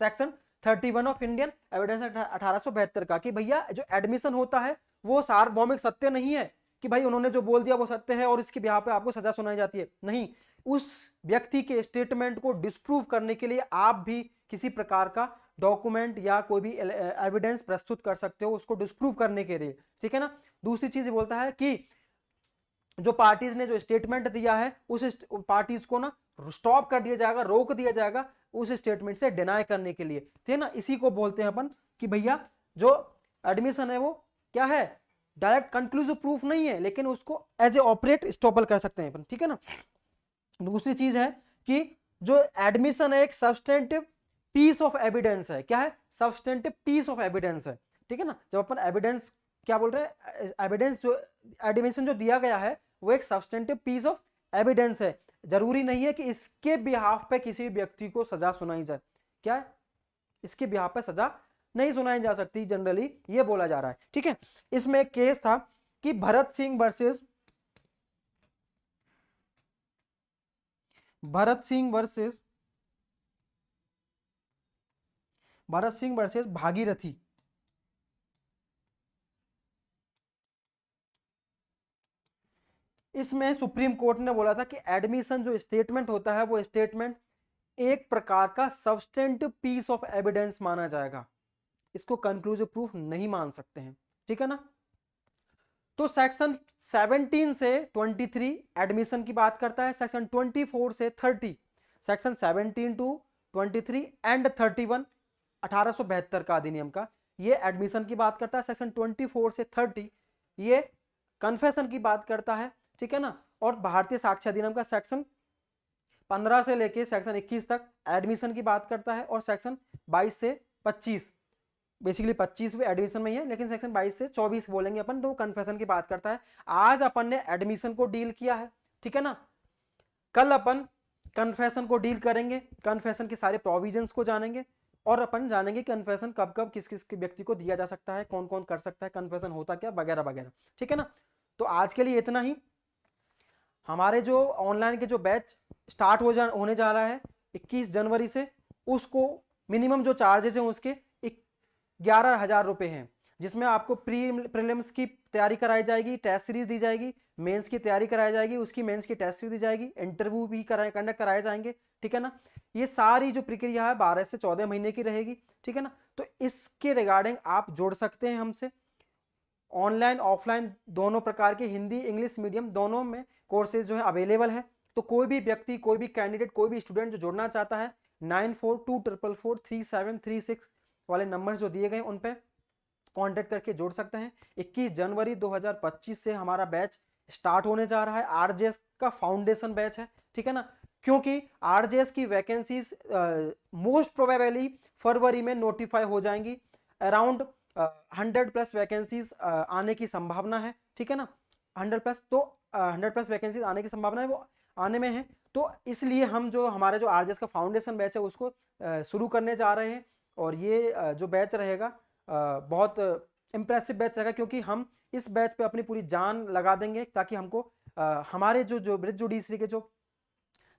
S1: section 31 of Indian Evidence Act 1872 का, कि भैया जो एडमिशन होता है वो सार्वभौमिक सत्य नहीं है कि भाई उन्होंने जो बोल दिया वो सत्य है और इसके बिहार पे आपको सजा सुनाई जाती है, नहीं। उस व्यक्ति के स्टेटमेंट को डिसप्रूव करने के लिए आप भी किसी प्रकार का डॉक्यूमेंट या कोई भी एविडेंस प्रस्तुत कर सकते हो उसको डिसप्रूव करने के लिए, ठीक है ना। दूसरी चीज बोलता है कि जो पार्टीज ने जो स्टेटमेंट दिया है उस पार्टीज को ना स्टॉप कर दिया जाएगा, रोक दिया जाएगा उस स्टेटमेंट से डिनाई करने के लिए, ठीक है ना। इसी को बोलते हैं अपन कि भैया जो एडमिशन है वो क्या है, डायरेक्ट कंक्लूसिव प्रूफ नहीं है लेकिन उसको एज ए ऑपरेट स्टॉपल कर सकते हैं अपन, ठीक है ना। दूसरी चीज है कि जो एडमिशन है एक सब्सटेंटिव पीस ऑफ एविडेंस है, क्या है, सब्सटेंटिव पीस ऑफ एविडेंस है, ठीक है ना। जब अपन एविडेंस क्या बोल रहे हैं, एविडेंस जो एडमिशन जो दिया गया है वो एक सब्सटेंटिव पीस ऑफ एविडेंस है, जरूरी नहीं है कि इसके बिहाफ पे किसी व्यक्ति को सजा सुनाई जाए, क्या है, इसके बिहाफ पे सजा नहीं सुनाई जा सकती जनरली, ये बोला जा रहा है, ठीक है। इसमें एक केस था कि भरत सिंह वर्सेस भागीरथी। इसमें सुप्रीम कोर्ट ने बोला था कि एडमिशन जो स्टेटमेंट होता है वो स्टेटमेंट एक प्रकार का सब्सटेंटिव पीस ऑफ एविडेंस माना जाएगा, इसको कंक्लूसिव प्रूफ नहीं मान सकते हैं, ठीक है ना। तो सेक्शन 17 से 23 एडमिशन की बात करता है, सेक्शन 24 से 30, सेक्शन 17 to 23 एंड 31 1872 का अधिनियम का ये एडमिशन की बात करता है। सेक्शन 24 से 30 ये कन्फेशन की बात करता है, ठीक है ना। और भारतीय साक्ष्य अधिनियम का सेक्शन 15 से लेके सेक्शन 21 तक एडमिशन की बात करता है और सेक्शन 22 से 25, बेसिकली 25 भी एडमिशन में ही है लेकिन सेक्शन 22 से 24 बोलेंगे अपन तो कन्फेशन की बात करता है। आज अपन ने एडमिशन को डील किया है, ठीक है ना। कल अपन कन्फेशन को डील करेंगे, कन्फेशन के सारे प्रोविजंस को जानेंगे और अपन जानेंगे कन्फेशन कब कब किस किस व्यक्ति को दिया जा सकता है, कौन कौन कर सकता है, कन्फेशन होता क्या, वगैरह वगैरह, ठीक है ना। तो आज के लिए इतना ही। हमारे जो ऑनलाइन के जो बैच स्टार्ट होने जा रहा है 21 जनवरी से, उसको मिनिमम जो चार्जेस हैं उसके 11,000 रुपए हैं। जिसमें आपको प्रीलिम्स की तैयारी कराई जाएगी, टेस्ट सीरीज दी जाएगी, मेंस की तैयारी कराई जाएगी, उसकी मेंस की टेस्ट सीरीज दी जाएगी, इंटरव्यू भी कंडक्ट कराए जाएंगे, ठीक है ना। ये सारी जो प्रक्रिया है 12 से 14 महीने की रहेगी, ठीक है ना। तो इसके रिगार्डिंग आप जोड़ सकते हैं हमसे, ऑनलाइन ऑफलाइन दोनों प्रकार के हिंदी इंग्लिश मीडियम दोनों में कोर्सेज जो है अवेलेबल है। तो कोई भी व्यक्ति, कोई भी कैंडिडेट, कोई भी स्टूडेंट जो जुड़ना चाहता है 9424443736 वाले नंबर जो दिए गए उन पे कांटेक्ट करके जोड़ सकते हैं। 21 जनवरी 2025 से हमारा बैच स्टार्ट होने जा रहा है। आरजेएस का फाउंडेशन बैच है, ठीक है ना, क्योंकि आरजेएस की वैकेंसीज मोस्ट प्रोबेबली फरवरी में नोटिफाई हो जाएंगी। अराउंड 100+ वैकेंसीज आने की संभावना है, ठीक है ना। 100+, तो 100+ वैकेंसीज आने की संभावना है, वो आने में है। तो इसलिए हम जो हमारे जो आरजेएस का फाउंडेशन बैच है उसको शुरू करने जा रहे हैं। और ये जो बैच रहेगा बहुत इम्प्रेसिव बैच रहेगा, क्योंकि हम इस बैच पे अपनी पूरी जान लगा देंगे ताकि हमको हमारे जो ब्रिज जुडिशरी के जो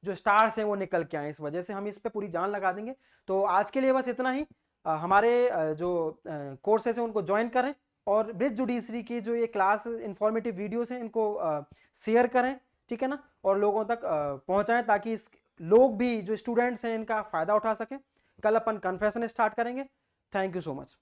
S1: स्टार्स हैं वो निकल के आए। इस वजह से हम इस पे पूरी जान लगा देंगे। तो आज के लिए बस इतना ही। हमारे जो कोर्सेस हैं उनको ज्वाइन करें, और ब्रिज जुडिशरी की जो ये क्लास इंफॉर्मेटिव वीडियोस हैं इनको शेयर करें, ठीक है ना, और लोगों तक पहुंचाएं ताकि इस लोग भी जो स्टूडेंट्स हैं इनका फायदा उठा सकें। कल अपन कन्फेशन स्टार्ट करेंगे। Thank you so much.